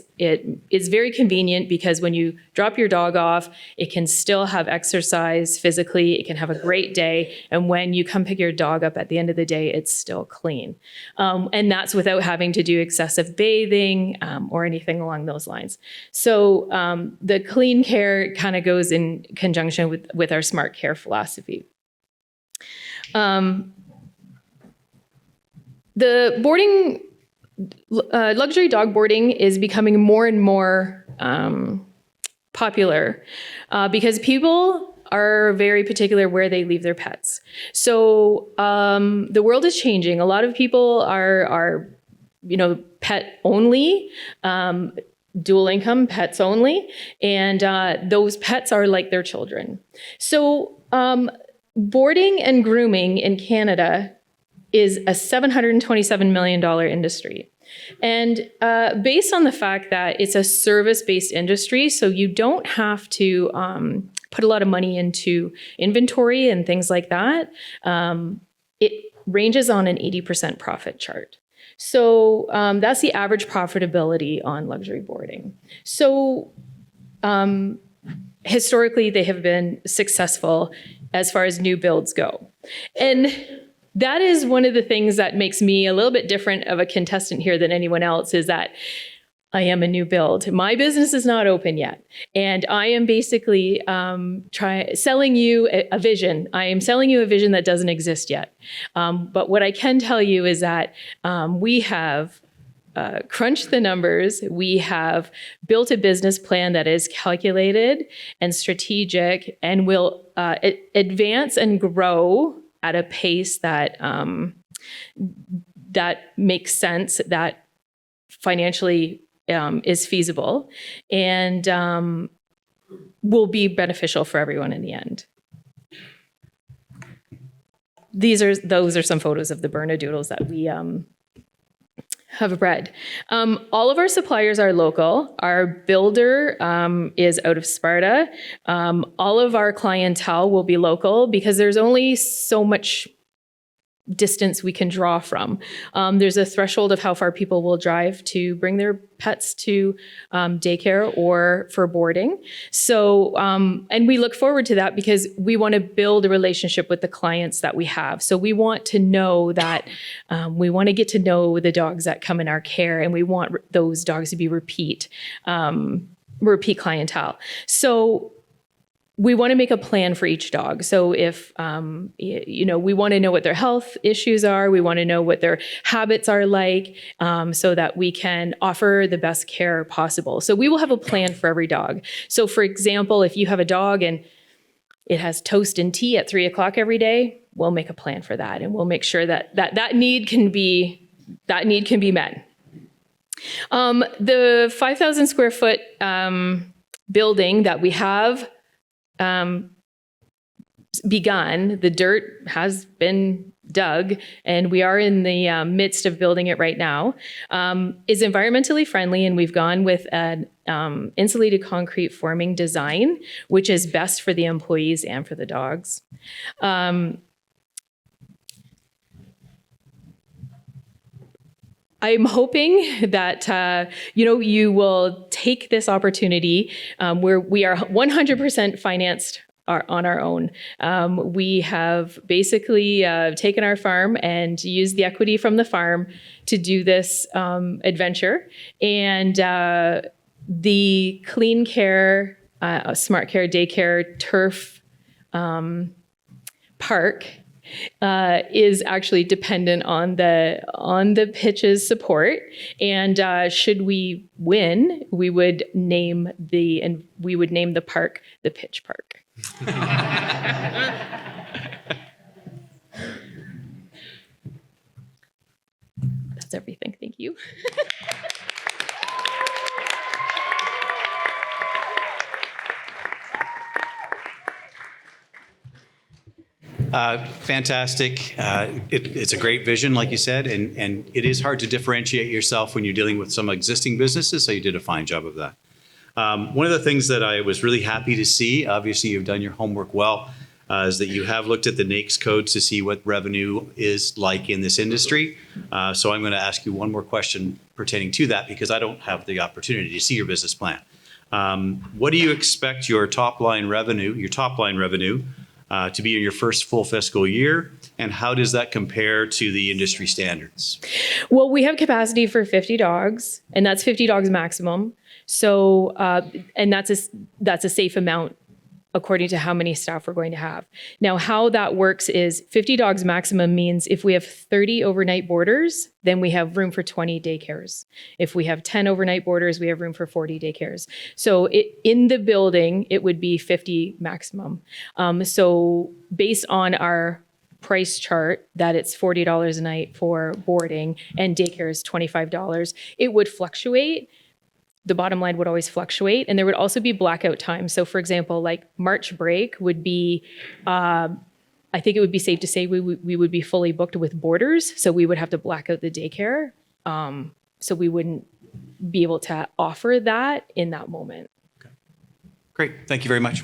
is very convenient because when you drop your dog off, it can still have exercise physically. It can have a great day. And when you come pick your dog up at the end of the day, it's still clean. And that's without having to do excessive bathing or anything along those lines. So the clean care kind of goes in conjunction with our smart care philosophy. The boarding, luxury dog boarding is becoming more and more popular because people are very particular where they leave their pets. So the world is changing. A lot of people are pet only, dual income pets only, and those pets are like their children. So boarding and grooming in Canada is a $727 million industry. And based on the fact that it's a service-based industry, so you don't have to put a lot of money into inventory and things like that, it ranges on an 80% profit chart. So that's the average profitability on luxury boarding. So historically, they have been successful as far as new builds go. And that is one of the things that makes me a little bit different of a contestant here than anyone else is that I am a new build. My business is not open yet. And I am basically selling you a vision. I am selling you a vision that doesn't exist yet. But what I can tell you is that we have crunched the numbers. We have built a business plan that is calculated and strategic and will advance and grow at a pace that that makes sense, that financially is feasible, and will be beneficial for everyone in the end. Those are some photos of the Bernedoodles that we have bred. All of our suppliers are local. Our builder is out of Sparta. All of our clientele will be local because there's only so much distance we can draw from. There's a threshold of how far people will drive to bring their pets to daycare or for boarding. So, and we look forward to that because we want to build a relationship with the clients that we have. So we want to know that we want to get to know the dogs that come in our care, and we want those dogs to be repeat clientele. So we want to make a plan for each dog. So if, we want to know what their health issues are, we want to know what their habits are like, so that we can offer the best care possible. So we will have a plan for every dog. So for example, if you have a dog and it has toast and tea at 3:00 every day, we'll make a plan for that. And we'll make sure that need can be met. The 5,000 square foot building that we have begun, the dirt has been dug, and we are in the midst of building it right now, is environmentally friendly, and we've gone with an insulated concrete forming design, which is best for the employees and for the dogs. I'm hoping that, you will take this opportunity where we are 100% financed on our own. We have basically taken our farm and used the equity from the farm to do this adventure. And the Clean Care, Smart Care Daycare Turf Park is actually dependent on the pitch's support, and should we win, we would name the park the Pitch Park. That's everything. Thank you. Fantastic. It's a great vision, like you said, and it is hard to differentiate yourself when you're dealing with some existing businesses, so you did a fine job of that. One of the things that I was really happy to see, obviously you've done your homework well, is that you have looked at the NAICS codes to see what revenue is like in this industry. So I'm going to ask you one more question pertaining to that, because I don't have the opportunity to see your business plan. What do you expect your top line revenue to be in your first full fiscal year, and how does that compare to the industry standards? Well, we have capacity for 50 dogs, and that's 50 dogs maximum. So, and that's a safe amount according to how many staff we're going to have. Now, how that works is 50 dogs maximum means if we have 30 overnight boarders, then we have room for 20 daycares. If we have 10 overnight boarders, we have room for 40 daycares. So in the building, it would be 50 maximum. So based on our price chart that it's $40 a night for boarding and daycare is $25, it would fluctuate. The bottom line would always fluctuate, and there would also be blackout time. So for example, like March break would be, I think it would be safe to say we would be fully booked with boarders. So we would have to black out the daycare. So we wouldn't be able to offer that in that moment. Okay. Great, thank you very much.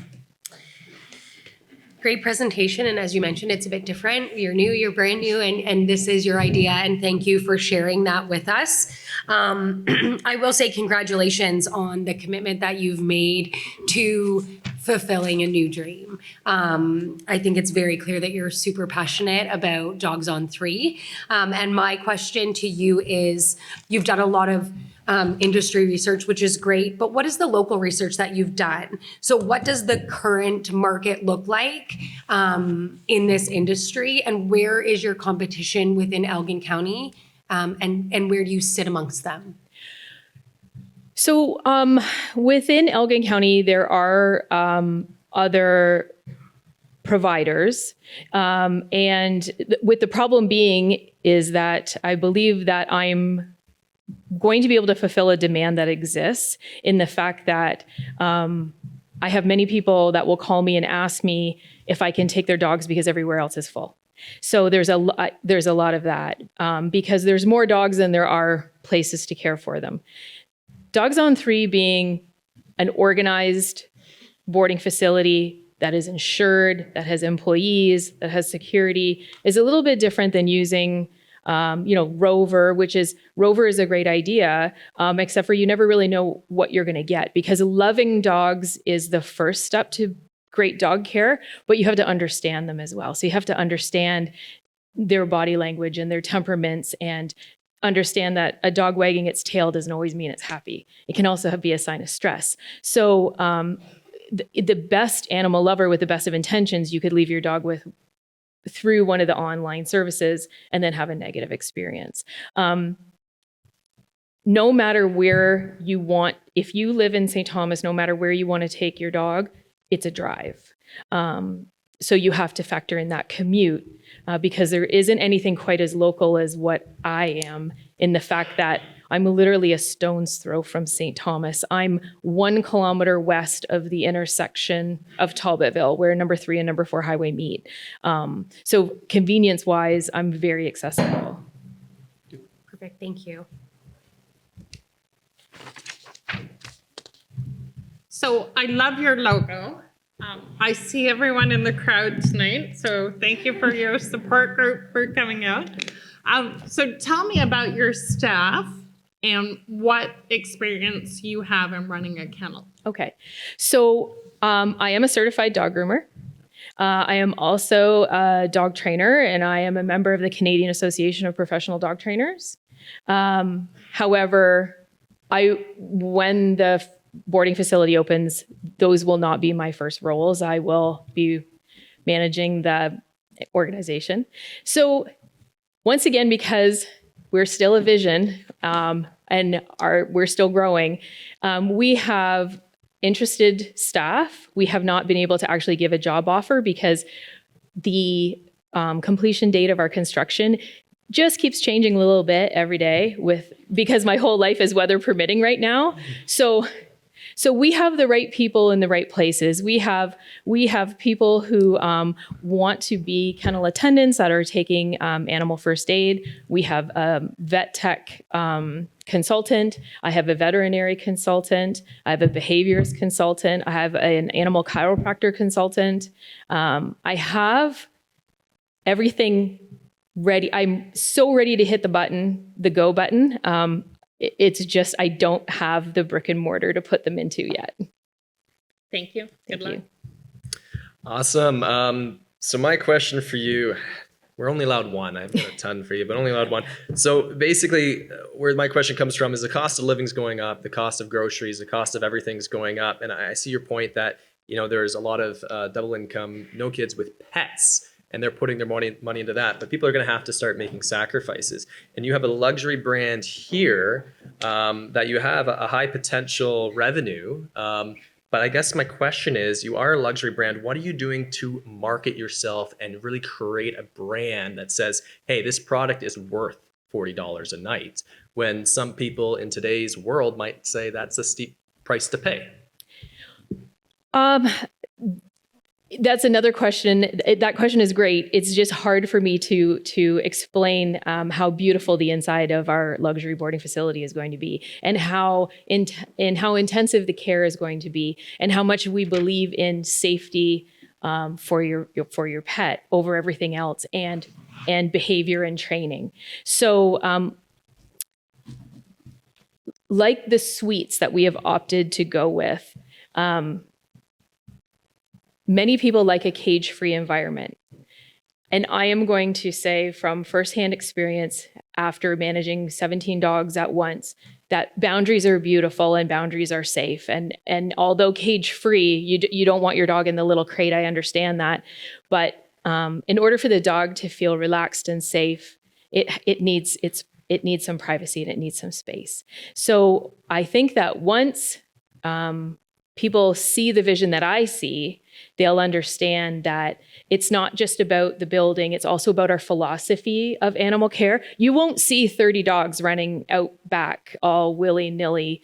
Great presentation, and as you mentioned, it's a bit different. You're new, you're brand new, and this is your idea, and thank you for sharing that with us. I will say congratulations on the commitment that you've made to fulfilling a new dream. I think it's very clear that you're super passionate about Dogs on 3. And my question to you is, you've done a lot of industry research, which is great, but what is the local research that you've done? So what does the current market look like in this industry, and where is your competition within Elgin County, and where do you sit amongst them? So within Elgin County, there are other providers, and with the problem being is that I believe that I'm going to be able to fulfill a demand that exists in the fact that I have many people that will call me and ask me if I can take their dogs because everywhere else is full. So there's a lot of that because there's more dogs than there are places to care for them. Dogs on 3 being an organized boarding facility that is insured, that has employees, that has security, is a little bit different than using Rover, Rover is a great idea, except for you never really know what you're going to get, because loving dogs is the first step to great dog care, but you have to understand them as well. So you have to understand their body language and their temperaments, and understand that a dog wagging its tail doesn't always mean it's happy. It can also be a sign of stress. So the best animal lover with the best of intentions, you could leave your dog with through one of the online services and then have a negative experience. No matter where you want, if you live in St. Thomas, no matter where you want to take your dog, it's a drive. So you have to factor in that commute because there isn't anything quite as local as what I am, in the fact that I'm literally a stone's throw from St. Thomas. I'm 1 kilometer west of the intersection of Talbotville, where number 3 and number 4 highway meet. So convenience-wise, I'm very accessible. Perfect, thank you. So I love your logo. I see everyone in the crowd tonight, so thank you for your support group for coming out. So tell me about your staff and what experience you have in running a kennel. Okay, so I am a certified dog groomer. I am also a dog trainer, and I am a member of the Canadian Association of Professional Dog Trainers. However, when the boarding facility opens, those will not be my first roles. I will be managing the organization. So once again, because we're still a vision and we're still growing, we have interested staff. We have not been able to actually give a job offer because the completion date of our construction just keeps changing a little bit every day because my whole life is weather permitting right now. So we have the right people in the right places. We have people who want to be kennel attendants that are taking animal first aid. We have a vet tech consultant. I have a veterinary consultant. I have a behaviorist consultant. I have an animal chiropractor consultant. I have everything ready. I'm so ready to hit the go button. It's just I don't have the brick and mortar to put them into yet. Thank you. Good luck. Awesome. So my question for you, we're only allowed one. I've got a ton for you, but only allowed one. So basically, where my question comes from is the cost of living's going up, the cost of groceries, the cost of everything's going up. And I see your point that, there's a lot of double income, no kids with pets, and they're putting their money into that. But people are going to have to start making sacrifices. And you have a luxury brand here that you have a high potential revenue. But I guess my question is, you are a luxury brand. What are you doing to market yourself and really create a brand that says, hey, this product is worth $40 a night, when some people in today's world might say that's a steep price to pay? That's another question. That question is great. It's just hard for me to explain how beautiful the inside of our luxury boarding facility is going to be, and how intensive the care is going to be, and how much we believe in safety for your pet over everything else, and behavior and training. So, like the suites that we have opted to go with. Many people like a cage-free environment. And I am going to say from firsthand experience, after managing 17 dogs at once, that boundaries are beautiful and boundaries are safe. And although cage-free, you don't want your dog in the little crate, I understand that. But in order for the dog to feel relaxed and safe, it needs some privacy and it needs some space. So I think that once people see the vision that I see, they'll understand that it's not just about the building, it's also about our philosophy of animal care. You won't see 30 dogs running out back all willy-nilly,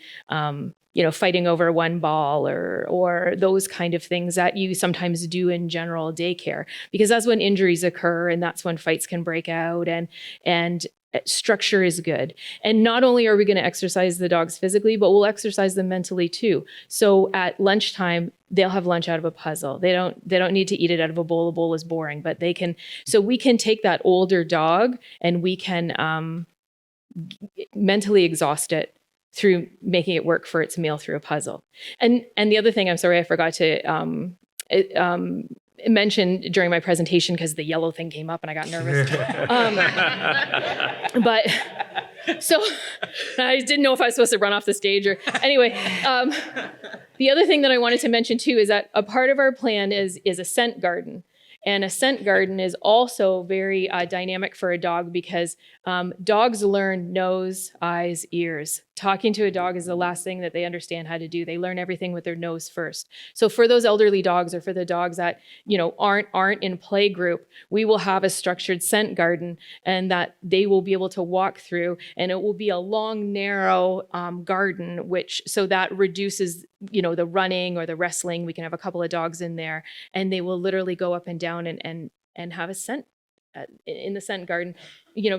fighting over one ball or those kind of things that you sometimes do in general daycare, because that's when injuries occur and that's when fights can break out. And structure is good. And not only are we going to exercise the dogs physically, but we'll exercise them mentally too. So at lunchtime, they'll have lunch out of a puzzle. They don't need to eat it out of a bowl. A bowl is boring, but they can. So we can take that older dog and we can mentally exhaust it through making it work for its meal through a puzzle. And the other thing, I'm sorry, I forgot to mention during my presentation because the yellow thing came up and I got nervous. But so I didn't know if I was supposed to run off the stage or anyway. The other thing that I wanted to mention too is that a part of our plan is a scent garden. And a scent garden is also very dynamic for a dog because dogs learn nose, eyes, ears. Talking to a dog is the last thing that they understand how to do. They learn everything with their nose first. So for those elderly dogs or for the dogs that, aren't in play group, we will have a structured scent garden and that they will be able to walk through, and it will be a long, narrow garden, so that reduces, the running or the wrestling. We can have a couple of dogs in there and they will literally go up and down and have a scent in the scent garden,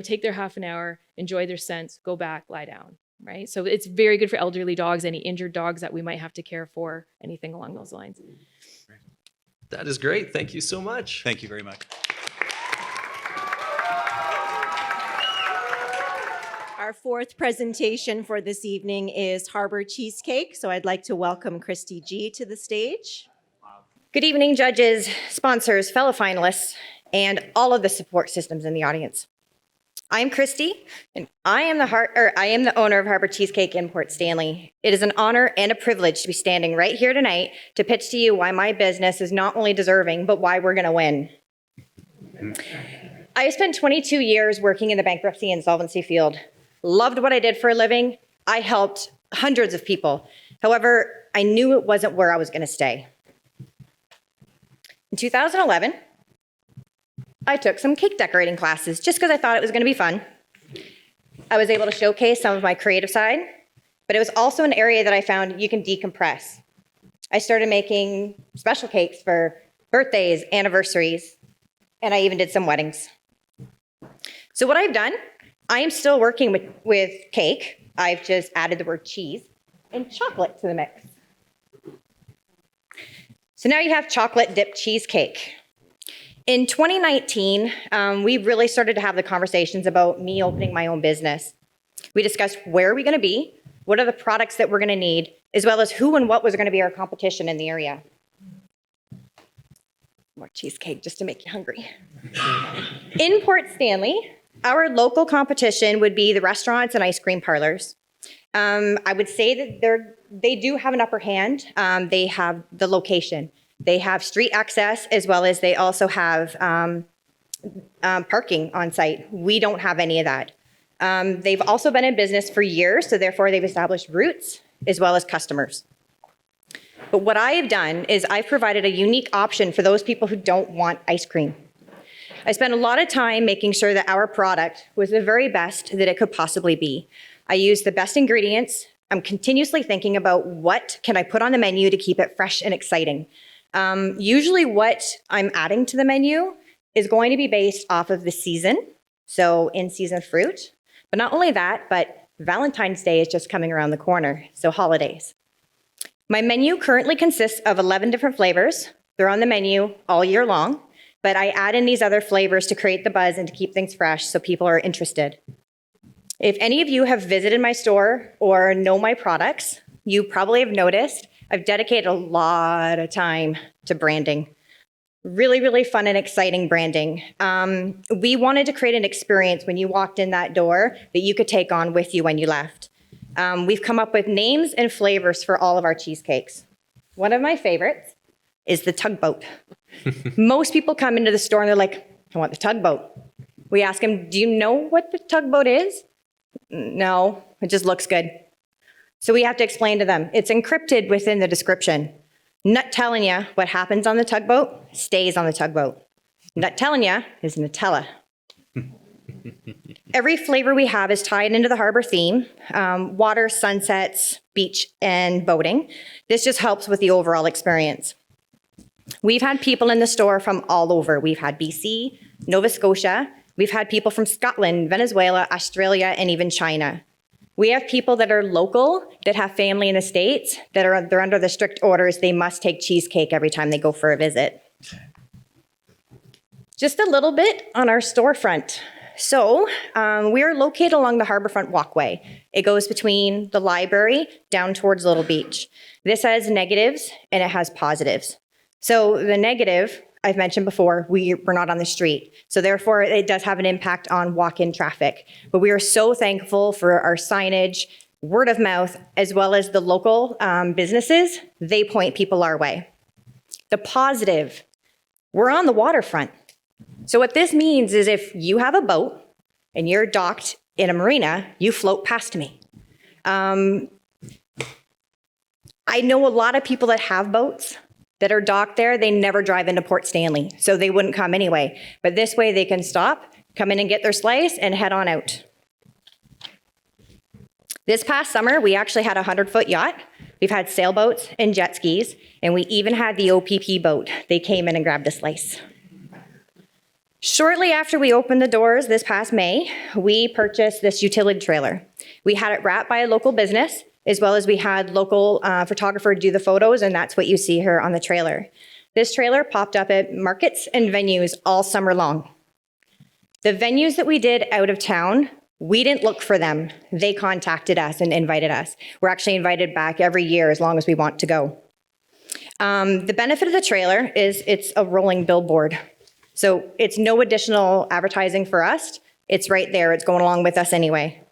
take their half an hour, enjoy their scents, go back, lie down. Right. So it's very good for elderly dogs, any injured dogs that we might have to care for, anything along those lines. That is great. Thank you so much. Thank you very much. Our fourth presentation for this evening is Harbour Cheesecake. So I'd like to welcome Christy G to the stage. Good evening, judges, sponsors, fellow finalists, and all of the support systems in the audience. I'm Christy, and I am the owner of Harbour Cheesecake in Port Stanley. It is an honor and a privilege to be standing right here tonight to pitch to you why my business is not only deserving, but why we're going to win. I spent 22 years working in the bankruptcy and insolvency field. Loved what I did for a living. I helped hundreds of people. However, I knew it wasn't where I was going to stay. In 2011, I took some cake decorating classes just because I thought it was going to be fun. I was able to showcase some of my creative side, but it was also an area that I found you can decompress. I started making special cakes for birthdays, anniversaries, and I even did some weddings. So what I've done, I am still working with cake. I've just added the word cheese and chocolate to the mix. So now you have chocolate dipped cheesecake. In 2019, we really started to have the conversations about me opening my own business. We discussed where are we going to be, what are the products that we're going to need, as well as who and what was going to be our competition in the area. More cheesecake just to make you hungry. In Port Stanley, our local competition would be the restaurants and ice cream parlors. I would say that they do have an upper hand. They have the location. They have street access, as well as they also have parking on site. We don't have any of that. They've also been in business for years, so therefore they've established routes as well as customers. But what I have done is I've provided a unique option for those people who don't want ice cream. I spent a lot of time making sure that our product was the very best that it could possibly be. I used the best ingredients. I'm continuously thinking about what can I put on the menu to keep it fresh and exciting. Usually what I'm adding to the menu is going to be based off of the season, so in-season fruit. But not only that, but Valentine's Day is just coming around the corner, so holidays. My menu currently consists of 11 different flavors. They're on the menu all year long, but I add in these other flavors to create the buzz and to keep things fresh so people are interested. If any of you have visited my store or know my products, you probably have noticed I've dedicated a lot of time to branding. Really, really fun and exciting branding. We wanted to create an experience when you walked in that door that you could take on with you when you left. We've come up with names and flavors for all of our cheesecakes. One of my favorites is the tugboat. Most people come into the store and they're like, I want the tugboat. We ask them, do you know what the tugboat is? No, it just looks good. So we have to explain to them. It's encrypted within the description. Not telling you what happens on the tugboat stays on the tugboat. Not telling you is Nutella. Every flavor we have is tied into the Harbour theme, water, sunsets, beach, and boating. This just helps with the overall experience. We've had people in the store from all over. We've had BC, Nova Scotia, We've had people from Scotland, Venezuela, Australia, and even China. We have people that are local, that have family in the States, they're under the strict orders. They must take Cheesecake every time they go for a visit. Just a little bit on our storefront. So we are located along the Harbourfront walkway. It goes between the library down towards Little Beach. This has negatives and it has positives. So the negative, I've mentioned before, we're not on the street. So therefore, it does have an impact on walk-in traffic. But we are so thankful for our signage, word of mouth, as well as the local businesses. They point people our way. The positive, we're on the waterfront. So what this means is if you have a boat and you're docked in a marina, you float past me. I know a lot of people that have boats that are docked there. They never drive into Port Stanley, so they wouldn't come anyway. But this way they can stop, come in and get their slice, and head on out. This past summer, we actually had a 100-foot yacht. We've had sailboats and jet skis, and we even had the OPP boat. They came in and grabbed a slice. Shortly after we opened the doors this past May, we purchased this utility trailer. We had it wrapped by a local business, as well as we had local photographer do the photos, and that's what you see here on the trailer. This trailer popped up at markets and venues all summer long. The venues that we did out of town, we didn't look for them. They contacted us and invited us. We're actually invited back every year as long as we want to go. The benefit of the trailer is it's a rolling billboard. So it's no additional advertising for us. It's right there. It's going along with us anyway.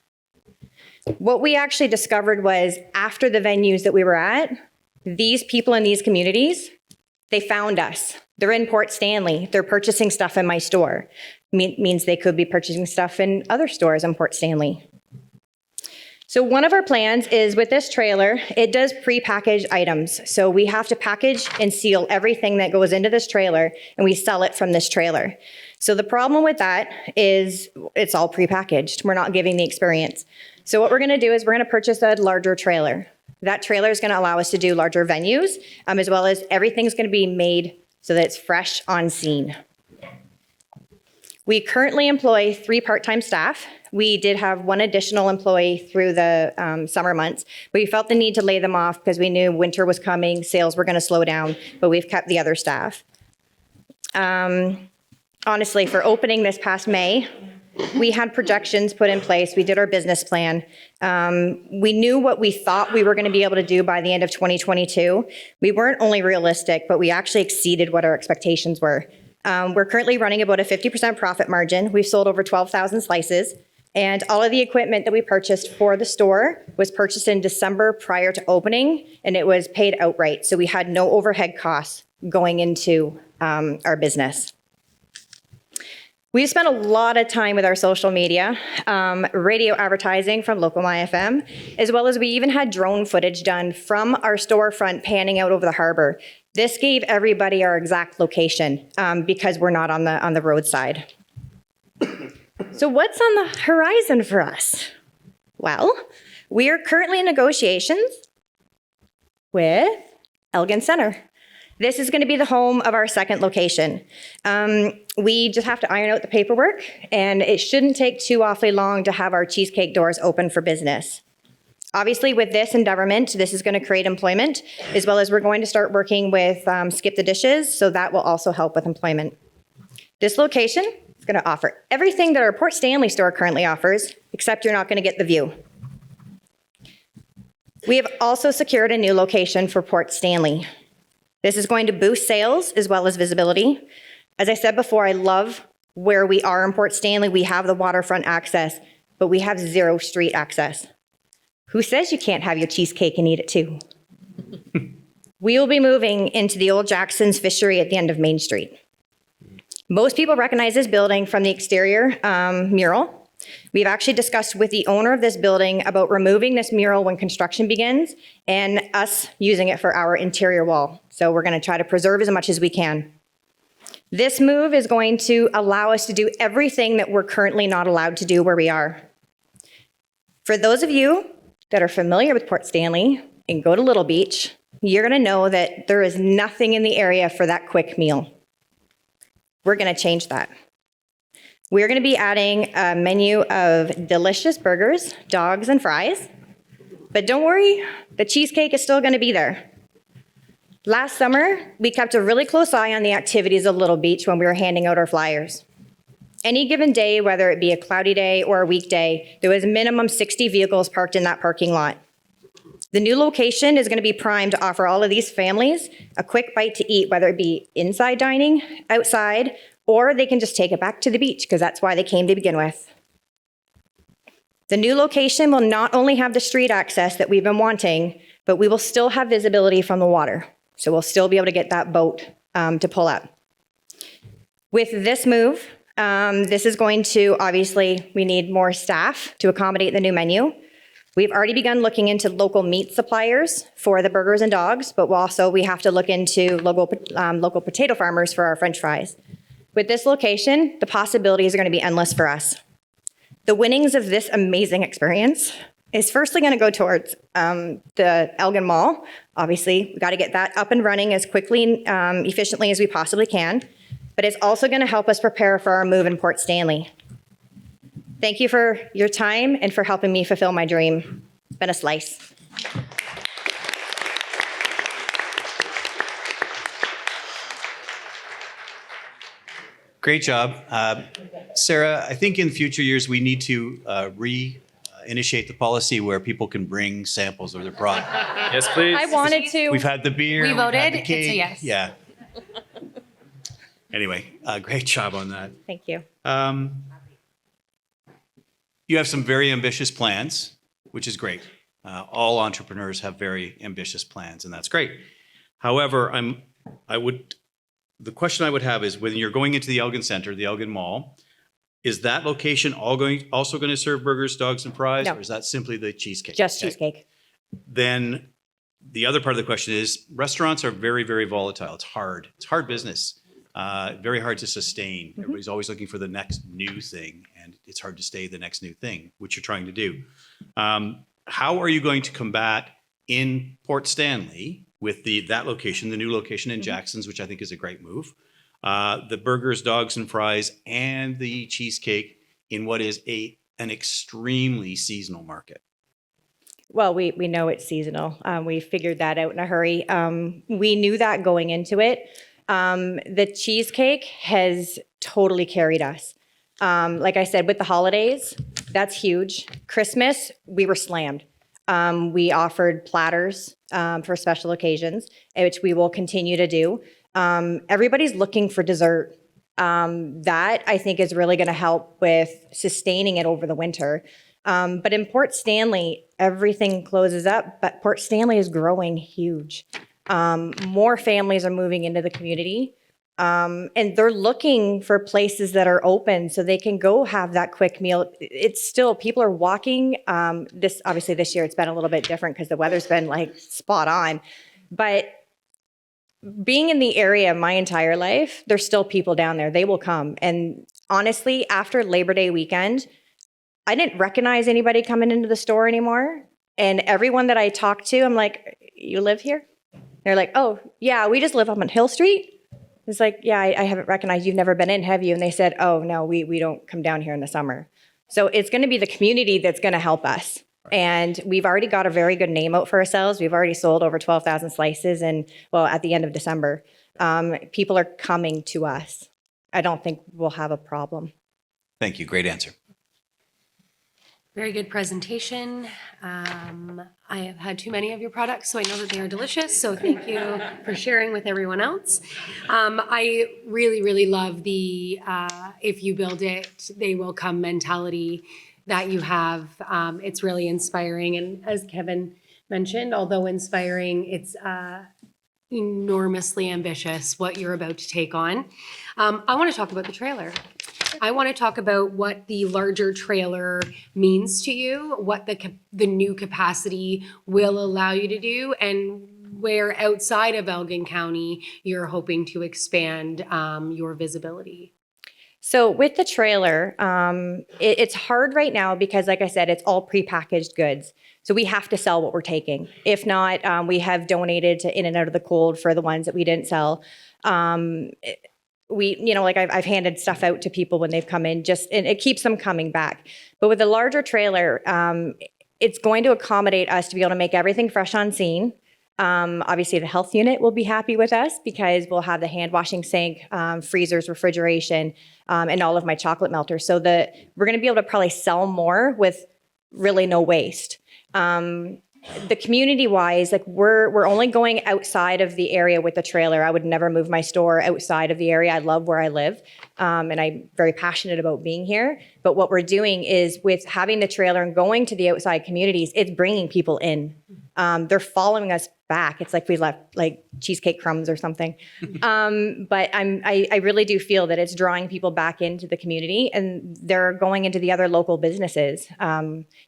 What we actually discovered was after the venues that we were at, these people in these communities, they found us. They're in Port Stanley. They're purchasing stuff in my store. Means they could be purchasing stuff in other stores in Port Stanley. So one of our plans is with this trailer, it does pre-packaged items. So we have to package and seal everything that goes into this trailer, and we sell it from this trailer. So the problem with that is it's all pre-packaged. We're not giving the experience. So what we're gonna do is we're gonna purchase a larger trailer. That trailer is gonna allow us to do larger venues, as well as everything's gonna be made so that it's fresh on scene. We currently employ 3 part-time staff. We did have 1 additional employee through the summer months. We felt the need to lay them off because we knew winter was coming, sales were gonna slow down, but we've kept the other staff. Honestly, for opening this past May, we had projections put in place. We did our business plan. We knew what we thought we were gonna be able to do by the end of 2022. We weren't only realistic, but we actually exceeded what our expectations were. We're currently running about a 50% profit margin. We've sold over 12,000 slices. And all of the equipment that we purchased for the store was purchased in December prior to opening, and it was paid outright. So we had no overhead costs going into our business. We spent a lot of time with our social media, radio advertising from local myFM, as well as we even had drone footage done from our storefront panning out over the harbor. This gave everybody our exact location because we're not on the roadside. So what's on the horizon for us? Well, we are currently in negotiations with Elgin Centre. This is going to be the home of our second location. We just have to iron out the paperwork, and it shouldn't take too awfully long to have our Cheesecake doors open for business. Obviously, with this endeavorment, this is going to create employment, as well as we're going to start working with Skip the Dishes, so that will also help with employment. This location is going to offer everything that our Port Stanley store currently offers, except you're not going to get the view. We have also secured a new location for Port Stanley. This is going to boost sales as well as visibility. As I said before, I love where we are in Port Stanley. We have the waterfront access, but we have 0 street access. Who says you can't have your cheesecake and eat it too? We will be moving into the old Jackson's Fishery at the end of Main Street. Most people recognize this building from the exterior mural. We've actually discussed with the owner of this building about removing this mural when construction begins and us using it for our interior wall. So we're going to try to preserve as much as we can. This move is going to allow us to do everything that we're currently not allowed to do where we are. For those of you that are familiar with Port Stanley and go to Little Beach, you're going to know that there is nothing in the area for that quick meal. We're going to change that. We're going to be adding a menu of delicious burgers, dogs, and fries. But don't worry, the cheesecake is still going to be there. Last summer, we kept a really close eye on the activities of Little Beach when we were handing out our flyers. Any given day, whether it be a cloudy day or a weekday, there was minimum 60 vehicles parked in that parking lot. The new location is going to be primed to offer all of these families a quick bite to eat, whether it be inside dining, outside, or they can just take it back to the beach because that's why they came to begin with. The new location will not only have the street access that we've been wanting, but we will still have visibility from the water. So we'll still be able to get that boat to pull up. With this move, this is going to, obviously, we need more staff to accommodate the new menu. We've already begun looking into local meat suppliers for the burgers and dogs, but we have to look into local potato farmers for our French fries. With this location, the possibilities are going to be endless for us. The winnings of this amazing experience is firstly going to go towards the Elgin Mall. Obviously, we've got to get that up and running as quickly and efficiently as we possibly can, but it's also going to help us prepare for our move in Port Stanley. Thank you for your time and for helping me fulfill my dream. It's been a slice. Great job. Sarah, I think in future years, we need to initiate the policy where people can bring samples of their product. Yes, please. I wanted to. We've had the beer. We we've had voted. the It's a cake. yes. Yeah. Anyway, great job on that. Thank you. You have some very ambitious plans, which is great. All entrepreneurs have very ambitious plans, and that's great. However, the question I would have is when you're going into the Elgin Center, the Elgin Mall, is that location also going to serve burgers, dogs, and fries? No. Or is that simply the cheesecake? Just Okay. cheesecake. Then the other part of the question is restaurants are very, very volatile. It's hard. It's hard business. Very hard to sustain. Everybody's always looking for the next new thing, and it's hard to stay the next new thing, which you're trying to do. How are you going to combat in Port Stanley with that location, the new location in Jackson's, which I think is a great move, the burgers, dogs, and fries, and the cheesecake in what is an extremely seasonal market? Well, we know it's seasonal. We figured that out in a hurry. We knew that going into it. The cheesecake has totally carried us. Like I said, with the holidays, that's huge. Christmas, we were slammed. We offered platters for special occasions, which we will continue to do. Everybody's looking for dessert. That, I think, is really going to help with sustaining it over the winter. But in Port Stanley, everything closes up, but Port Stanley is growing huge. More families are moving into the community, and they're looking for places that are open so they can go have that quick meal. It's still, people are walking. Obviously this year it's been a little bit different because the weather's been like spot on. But being in the area my entire life, there's still people down there. They will come. And honestly, after Labor Day weekend, I didn't recognize anybody coming into the store anymore. And everyone that I talked to, I'm like, you live here? They're like, oh, yeah, we just live up on Hill Street. It's like, yeah, I haven't recognized, you've never been in, have you? And they said, oh, no, we don't come down here in the summer. So it's going to be the community that's going to help us. And we've already got a very good name out for ourselves. We've already sold over 12,000 slices at the end of December. People are coming to us. I don't think we'll have a problem. Thank you. Great answer. Very good presentation. I have had too many of your products, so I know that they are delicious. So thank you for sharing with everyone else. I really, really love the if you build it, they will come mentality that you have. It's really inspiring. And as Kevin mentioned, although inspiring, it's enormously ambitious what you're about to take on. I want to talk about the trailer. I want to talk about what the larger trailer means to you, what the new capacity will allow you to do, and where outside of Elgin County you're hoping to expand your visibility. So with the trailer, it's hard right now because, like I said, it's all prepackaged goods. So we have to sell what we're taking. If not, we have donated to In and Out of the Cold for the ones that we didn't sell. I've handed stuff out to people when they've come in, and it keeps them coming back. But with a larger trailer, it's going to accommodate us to be able to make everything fresh on scene. Obviously, the health unit will be happy with us because we'll have the hand washing sink, freezers, refrigeration, and all of my chocolate melters. So we're going to be able to probably sell more with really no waste. The community-wise, like we're only going outside of the area with the trailer. I would never move my store outside of the area. I love where I live, and I'm very passionate about being here. But what we're doing is with having the trailer and going to the outside communities, it's bringing people in. They're following us back. It's like we left like cheesecake crumbs or something. But I really do feel that it's drawing people back into the community, and they're going into the other local businesses.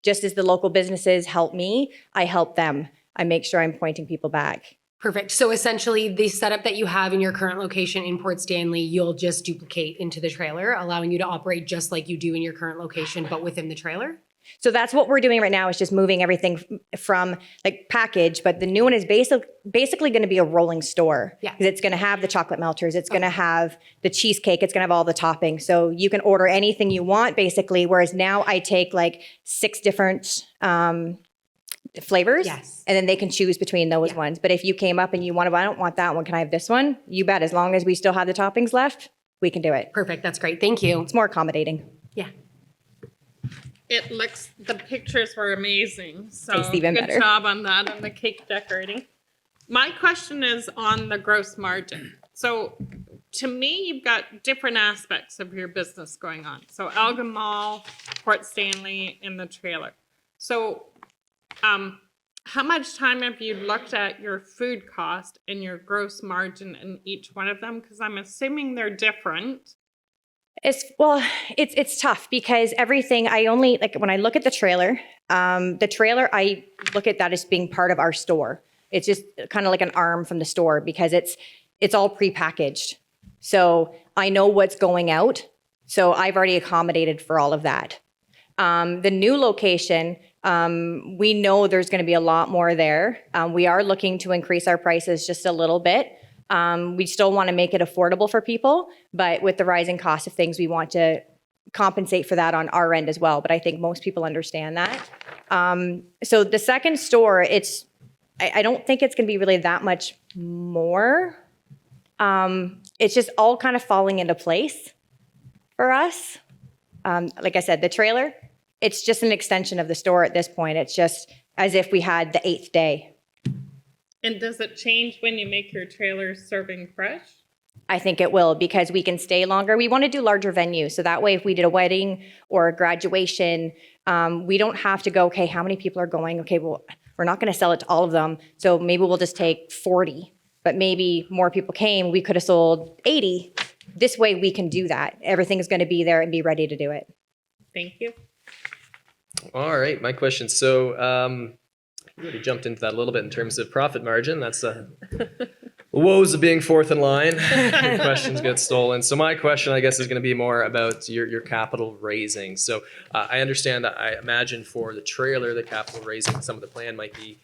Just as the local businesses help me, I help them. I make sure I'm pointing people back. Perfect. So essentially, the setup that you have in your current location in Port Stanley, you'll just duplicate into the trailer, allowing you to operate just like you do in your current location, but within the trailer? So that's what we're doing right now, is just moving everything from like package, but the new one is basically going to be a rolling store. Yeah. Because it's going to have the chocolate melters, it's going to have the cheesecake, it's going to have all the toppings. So you can order anything you want basically, whereas now I take like 6 different flavors. Yes. And then they can choose between those ones. But if you came up and you wanted, I don't want that one, can I have this one? You bet, as long as we still have the toppings left, we can do it. Perfect. That's great. Thank you. It's more accommodating. Yeah. The pictures were amazing. So Tastes even good better. job on that and the cake decorating. My question is on the gross margin. So to me, you've got different aspects of your business going on. So Elgin Mall, Port Stanley, and the trailer. So how much time have you looked at your food cost and your gross margin in each one of them? Because I'm assuming they're different. It's tough because everything when I look at the trailer, I look at that as being part of our store. It's just kind of like an arm from the store because it's all prepackaged. So I know what's going out. So I've already accommodated for all of that. The new location, we know there's going to be a lot more there. We are looking to increase our prices just a little bit. We still want to make it affordable for people, but with the rising cost of things, we want to compensate for that on our end as well. But I think most people understand that. So the second store, I don't think it's going to be really that much more. It's just all kind of falling into place for us. Like I said, the trailer, it's just an extension of the store at this point. It's just as if we had the 8th day. And does it change when you make your trailer serving fresh? I think it will because we can stay longer. We want to do larger venues. So that way, if we did a wedding or a graduation, we don't have to go, okay, how many people are going? Okay, well, we're not going to sell it to all of them. So maybe we'll just take 40, but maybe more people came. We could have sold 80. This way we can do that. Everything is going to be there and be ready to do it. Thank you. All right, my question. So we already jumped into that a little bit in terms of profit margin. That's the woes of being fourth in line. Questions get stolen. So my question, I guess, is going to be more about your capital raising. So I understand that I imagine for the trailer, the capital raising, some of the plan might be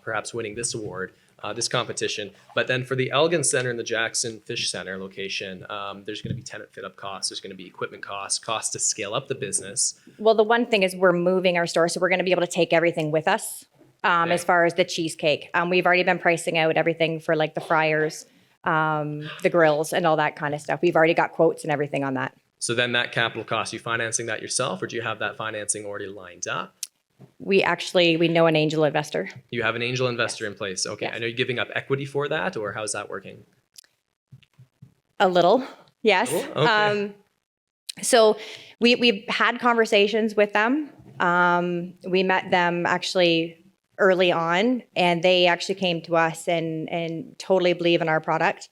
perhaps winning this award, this competition. But then for the Elgin Center and the Jackson Fish Center location, there's going to be tenant fit-up costs. There's going to be equipment costs to scale up the business. Well, the one thing is we're moving our store, so we're going to be able to take everything with us. As far as the cheesecake, we've already been pricing out everything for like the fryers, the grills, and all that kind of stuff. We've already got quotes and everything on that. So then that capital cost, you financing that yourself, or do you have that financing already lined up? We know an angel investor. You have an angel investor in place. Okay. Yes. And are you giving up equity for that, or how's that working? A little, yes. Cool. Okay. So we've had conversations with them. We met them actually early on, and they actually came to us and totally believe in our product.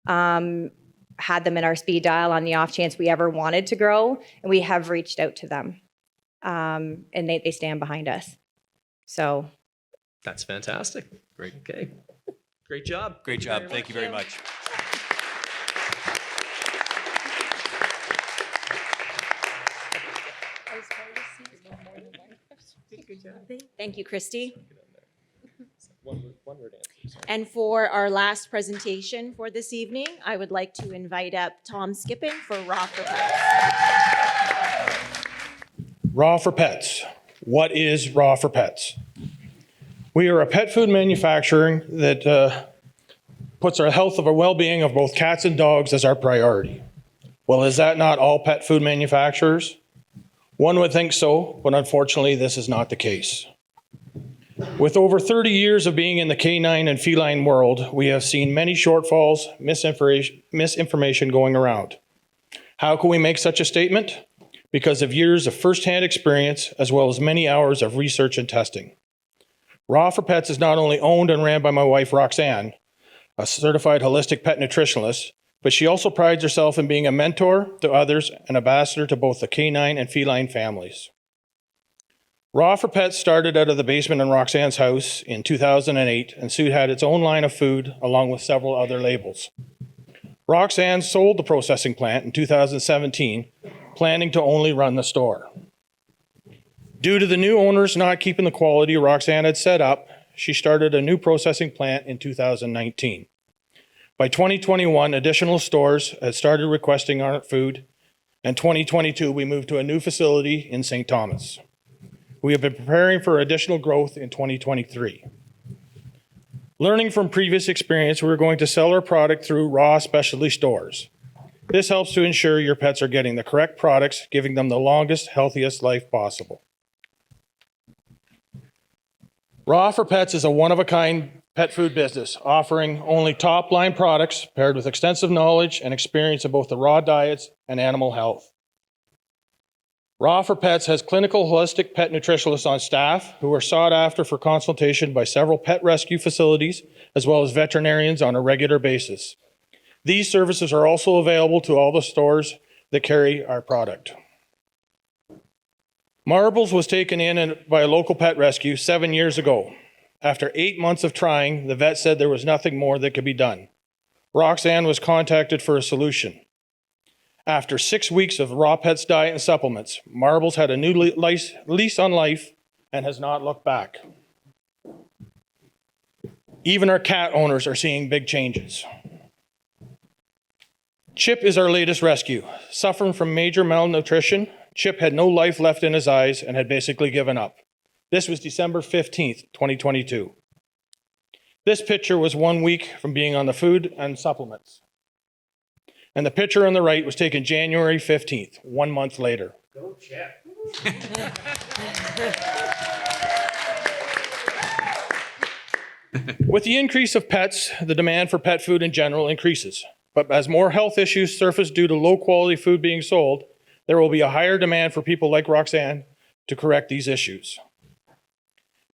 Had them in our speed dial on the off chance we ever wanted to grow, and we have reached out to them, and they stand behind us. So That's fantastic. Great. Okay. Great job. Great job. Thank you very much. Thank you, Christy. One-word answers. And for our last presentation for this evening, I would like to invite up Tom Skippen for Raw for Pets. Raw for Pets. What is Raw for Pets? We are a pet food manufacturer that puts our health and well-being of both cats and dogs as our priority. Well, is that not all pet food manufacturers? One would think so, but unfortunately, this is not the case. With over 30 years of being in the canine and feline world, we have seen many shortfalls, misinformation going around. How can we make such a statement? Because of years of firsthand experience, as well as many hours of research and testing. Raw for Pets is not only owned and ran by my wife, Roxanne, a certified holistic pet nutritionalist, but she also prides herself in being a mentor to others and ambassador to both the canine and feline families. Raw for Pets started out of the basement in Roxanne's house in 2008 and soon had its own line of food along with several other labels. Roxanne sold the processing plant in 2017, planning to only run the store. Due to the new owners not keeping the quality Roxanne had set up, she started a new processing plant in 2019. By 2021, additional stores had started requesting our food, and 2022, we moved to a new facility in St. Thomas. We have been preparing for additional growth in 2023. Learning from previous experience, we're going to sell our product through Raw specialty stores. This helps to ensure your pets are getting the correct products, giving them the longest, healthiest life possible. Raw for Pets is a one-of-a-kind pet food business, offering only top-line products paired with extensive knowledge and experience in both the raw diets and animal health. Raw for Pets has clinical holistic pet nutritionists on staff who are sought after for consultation by several pet rescue facilities, as well as veterinarians on a regular basis. These services are also available to all the stores that carry our product. Marbles was taken in by a local pet rescue 7 years ago. After 8 months of trying, the vet said there was nothing more that could be done. Roxanne was contacted for a solution. After 6 weeks of Raw Pets diet and supplements, Marbles had a new lease on life and has not looked back. Even our cat owners are seeing big changes. Chip is our latest rescue. Suffering from major malnutrition, Chip had no life left in his eyes and had basically given up. This was December 15th, 2022. This picture was 1 week from being on the food and supplements. And the picture on the right was taken January 15th, 1 month later. Go Chip. With the increase of pets, the demand for pet food in general increases. But as more health issues surface due to low quality food being sold, there will be a higher demand for people like Roxanne to correct these issues.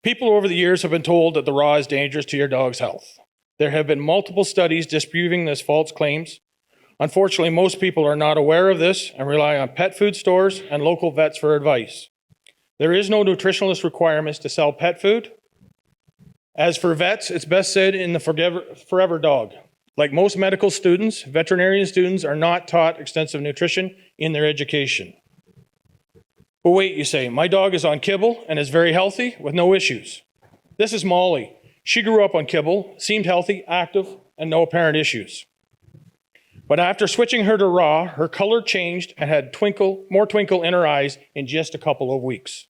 People over the years have been told that the raw is dangerous to your dog's health. There have been multiple studies disproving this false claims. Unfortunately, most people are not aware of this and rely on pet food stores and local vets for advice. There is no nutritionalist requirements to sell pet food. As for vets, it's best said in the forever dog. Like most medical students, veterinarian students are not taught extensive nutrition in their education. But wait, you say, my dog is on kibble and is very healthy with no issues. This is Molly. She grew up on kibble, seemed healthy, active, and no apparent issues. But after switching her to raw, her color changed and had more twinkle in her eyes in just a couple of weeks.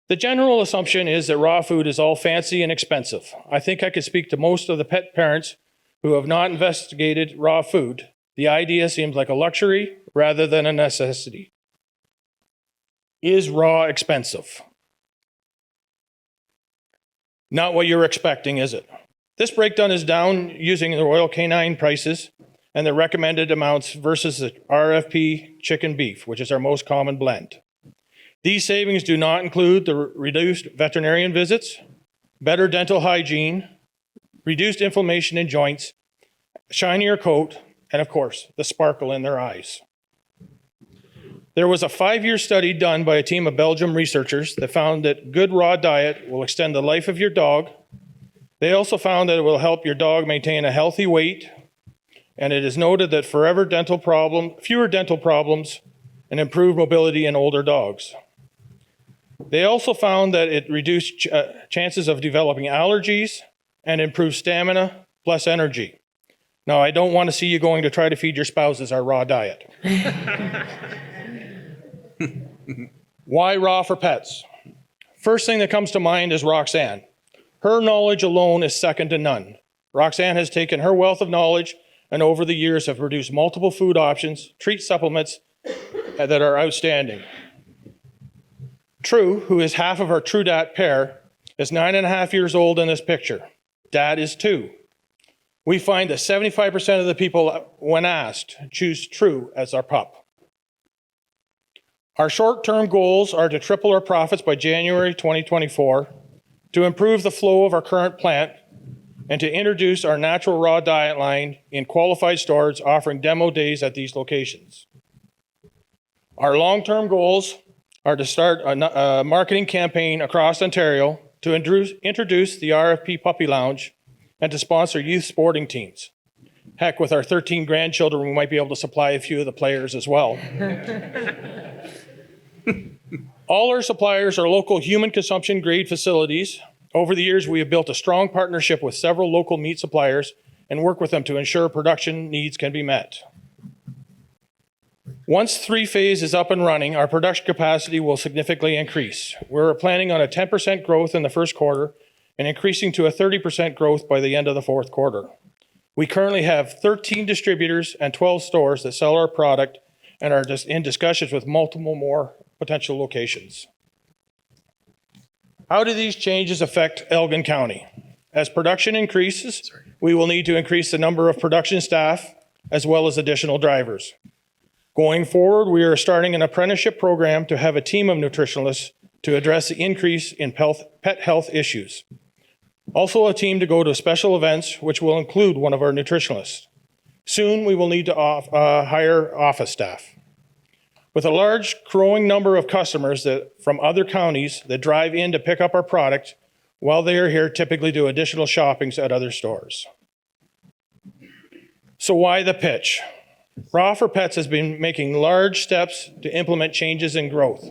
The general assumption is that raw food is all fancy and expensive. I think I could speak to most of the pet parents who have not investigated raw food. The idea seems like a luxury rather than a necessity. Is raw expensive? Not what you're expecting, is it? This breakdown is down using the Royal Canine prices and the recommended amounts versus the RFP chicken beef, which is our most common blend. These savings do not include the reduced veterinarian visits, better dental hygiene, reduced inflammation in joints, shinier coat, and of course, the sparkle in their eyes. There was a 5-year study done by a team of Belgian researchers that found that good raw diet will extend the life of your dog. They also found that it will help your dog maintain a healthy weight, and it is noted that fewer dental problems, and improved mobility in older dogs. They also found that it reduced chances of developing allergies and improved stamina plus energy. Now, I don't want to see you going to try to feed your spouses our raw diet. Why raw for pets? First thing that comes to mind is Roxanne. Her knowledge alone is second to none. Roxanne has taken her wealth of knowledge and over the years have produced multiple food options, treat supplements that are outstanding. True, who is half of our True Dat pair, is 9.5 years old in this picture. Dad is 2. We find that 75% of the people, when asked, choose True as our pup. Our short-term goals are to triple our profits by January 2024, to improve the flow of our current plant, and to introduce our natural raw diet line in qualified stores offering demo days at these locations. Our long-term goals are to start a marketing campaign across Ontario to introduce the RFP Puppy Lounge and to sponsor youth sporting teams. Heck, with our 13 grandchildren, we might be able to supply a few of the players as well. All our suppliers are local human consumption grade facilities. Over the years, we have built a strong partnership with several local meat suppliers and work with them to ensure production needs can be met. Once 3-phase is up and running, our production capacity will significantly increase. We're planning on a 10% growth in the first quarter and increasing to a 30% growth by the end of the fourth quarter. We currently have 13 distributors and 12 stores that sell our product and are just in discussions with multiple more potential locations. How do these changes affect Elgin County? As production increases, we will need to increase the number of production staff as well as additional drivers. Going forward, we are starting an apprenticeship program to have a team of nutritionalists to address the increase in pet health issues. Also a team to go to special events, which will include one of our nutritionalists. Soon, we will need to hire office staff. With a large growing number of customers from other counties that drive in to pick up our product, while they are here, typically do additional shoppings at other stores. So why the pitch? Raw for Pets has been making large steps to implement changes in growth.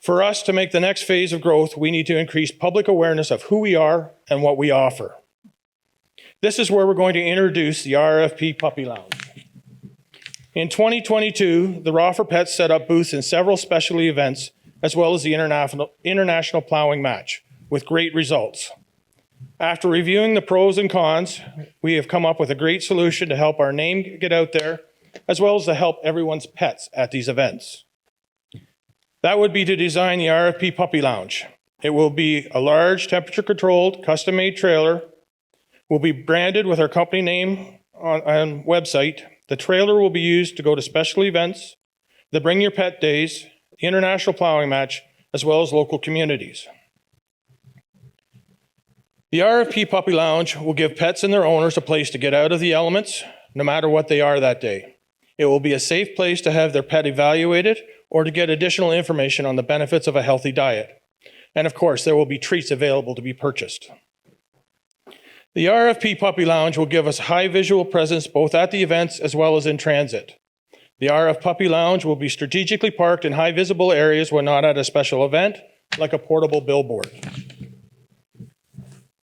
For us to make the next phase of growth, we need to increase public awareness of who we are and what we offer. This is where we're going to introduce the RFP Puppy Lounge. In 2022, the Raw for Pets set up booths in several specialty events, as well as the International Plowing Match, with great results. After reviewing the pros and cons, we have come up with a great solution to help our name get out there, as well as to help everyone's pets at these events. That would be to design the RFP Puppy Lounge. It will be a large, temperature-controlled, custom-made trailer. Will be branded with our company name on website. The trailer will be used to go to special events, the Bring Your Pet Days, the International Plowing Match, as well as local communities. The RFP Puppy Lounge will give pets and their owners a place to get out of the elements, no matter what they are that day. It will be a safe place to have their pet evaluated or to get additional information on the benefits of a healthy diet. And of course, there will be treats available to be purchased. The RFP Puppy Lounge will give us high visual presence both at the events as well as in transit. The RF Puppy Lounge will be strategically parked in high visible areas when not at a special event, like a portable billboard.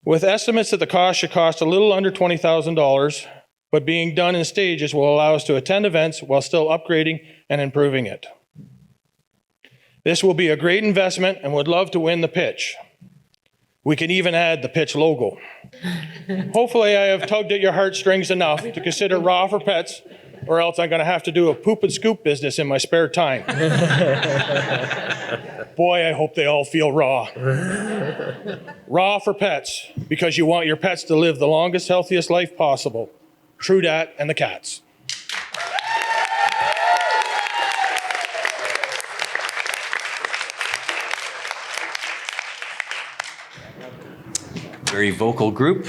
With estimates that the cost should cost a little under $20,000, but being done in stages will allow us to attend events while still upgrading and improving it. This will be a great investment and would love to win the pitch. We can even add the pitch logo. Hopefully I have tugged at your heartstrings enough to consider Raw for Pets, or else I'm gonna have to do a poop and scoop business in my spare time. Boy, I hope they all feel raw. Raw for Pets, because you want your pets to live the longest, healthiest life possible. True Dat and the cats. Very vocal group.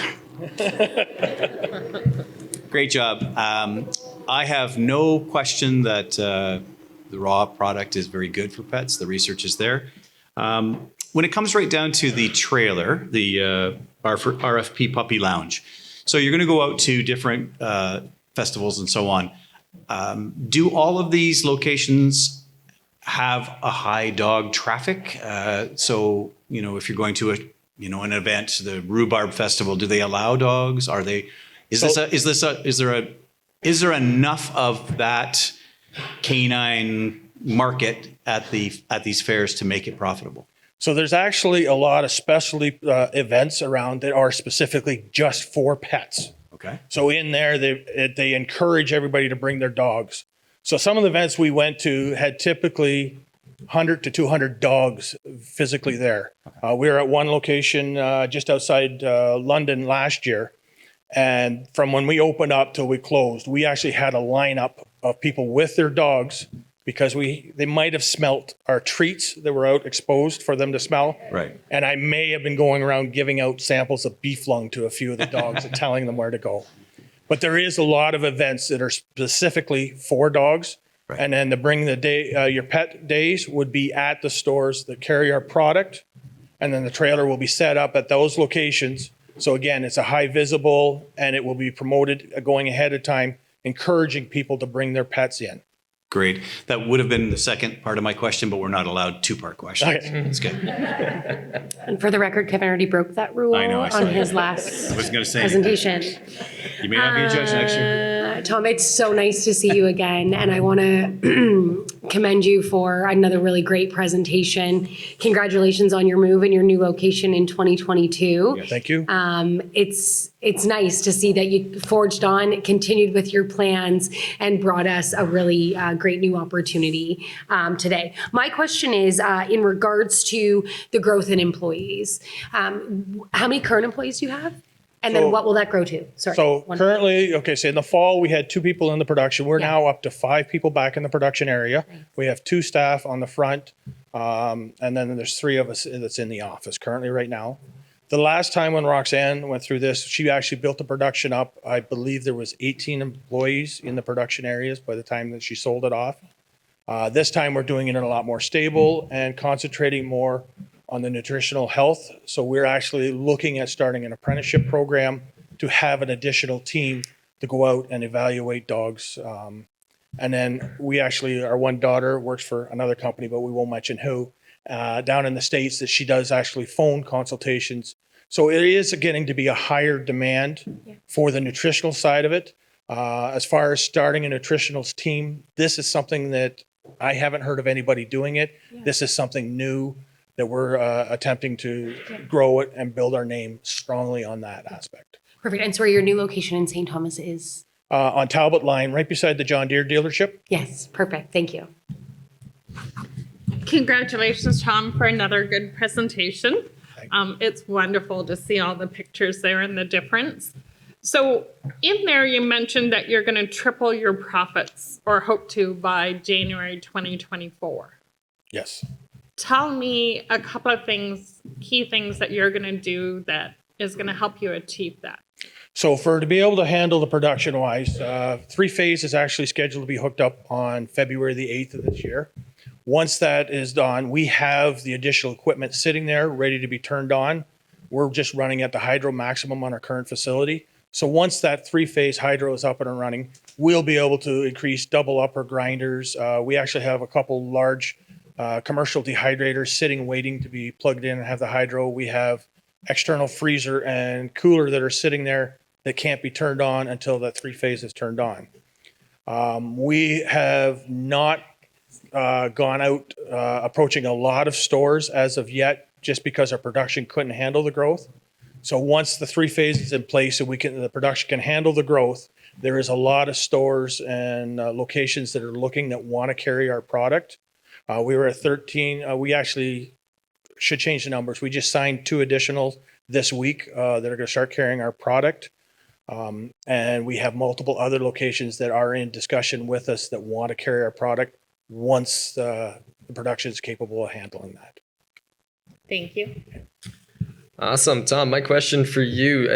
Great job. I have no question that the raw product is very good for pets. The research is there. When it comes right down to the trailer, the RFP Puppy Lounge, so you're going to go out to different festivals and so on. Do all of these locations have a high dog traffic? So, if you're going to an event, the Rhubarb Festival, do they allow dogs? Are they, is there enough of that canine market at these fairs to make it profitable? So there's actually a lot of specialty events around that are specifically just for pets. Okay. So in there, they encourage everybody to bring their dogs. So some of the events we went to had typically 100 to 200 dogs physically there. We were at one location just outside London last year. And from when we opened up till we closed, we actually had a lineup of people with their dogs because they might have smelt our treats that were out exposed for them to smell. Right. And I may have been going around giving out samples of beef lung to a few of the dogs and telling them where to go. But there is a lot of events that are specifically for dogs. Right. And then to bring the day, your pet days would be at the stores that carry our product. And then the trailer will be set up at those locations. So again, it's a high visible and it will be promoted going ahead of time, encouraging people to bring their pets in. Great. That would have been the second part of my question, but we're not allowed two-part questions. Okay. That's good. And for the record, Kevin already broke that rule I know, I saw on that. his last I was going to say, presentation. you may not be a judge next year. Tom, it's so nice to see you again, and I want to commend you for another really great presentation. Congratulations on your move and your new location in 2022. Yeah, thank you. It's nice to see that you forged on, continued with your plans, and brought us a really great new opportunity today. My question is in regards to the growth in employees. How many current employees do you have? And then what will that grow to? Sorry. So currently, so in the fall, we had 2 people in the production. We're now up to 5 people back in the production area. Right. We have 2 staff on the front, and then there's 3 of us that's in the office currently right now. The last time when Roxanne went through this, she actually built the production up. I believe there was 18 employees in the production areas by the time that she sold it off. This time we're doing it in a lot more stable and concentrating more on the nutritional health. So we're actually looking at starting an apprenticeship program to have an additional team to go out and evaluate dogs. And then our one daughter works for another company, but we won't mention who, down in the States, that she does actually phone consultations. So it is getting to be a higher demand for the nutritional side of it. As far as starting a nutritionals team, this is something that I haven't heard of anybody doing it. Yeah. This is something new that we're attempting to grow it and build our name strongly on that aspect. Perfect. And so your new location in St. Thomas is? On Talbot Line, right beside the John Deere dealership. Yes, perfect. Thank you. Congratulations, Tom, for another good presentation. It's wonderful to see all the pictures there and the difference. So in there, you mentioned that you're going to triple your profits or hope to by January 2024. Yes. Tell me a couple of key things that you're going to do that is going to help you achieve that. So to be able to handle the production-wise, 3-phase is actually scheduled to be hooked up on February the 8th of this year. Once that is done, we have the additional equipment sitting there ready to be turned on. We're just running at the hydro maximum on our current facility. So once that 3-phase hydro is up and running, we'll be able to double up our grinders. We actually have a couple large commercial dehydrators sitting waiting to be plugged in and have the hydro. We have external freezer and cooler that are sitting there that can't be turned on until that 3-phase is turned on. We have not gone out approaching a lot of stores as of yet, just because our production couldn't handle the growth. So once the 3-phase is in place and the production can handle the growth, there is a lot of stores and locations that are looking that want to carry our product. We were at 13. We actually should change the numbers. We just signed 2 additional this week that are going to start carrying our product. And we have multiple other locations that are in discussion with us that want to carry our product once the production is capable of handling that. Thank you. Awesome. Tom, my question for you,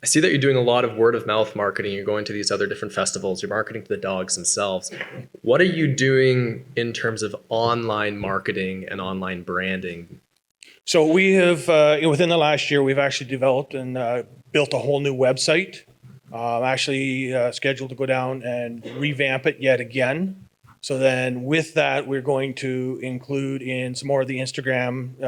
I see that you're doing a lot of word of mouth marketing. You're going to these other different festivals. You're marketing to the dogs themselves. What are you doing in terms of online marketing and online branding? So we have, within the last year, we've actually developed and built a whole new website. Actually scheduled to go down and revamp it yet again. So then with that, we're going to include in some more of the Instagram,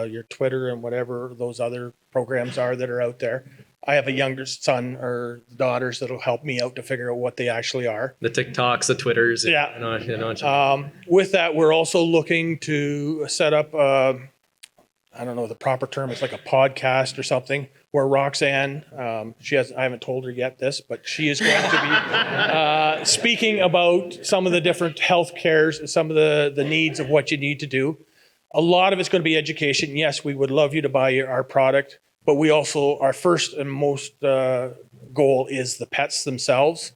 your Twitter and whatever those other programs are that are out there. I have a younger son or daughters that'll help me out to figure out what they actually are. The TikToks, the Twitters. Yeah. And With that, we're also looking to set up, I don't know the proper term, it's like a podcast or something, where Roxanne, I haven't told her yet this, but she is going to be speaking about some of the different health cares, some of the needs of what you need to do. A lot of it's going to be education. Yes, we would love you to buy our product, but we also, our first and most goal is the pets themselves.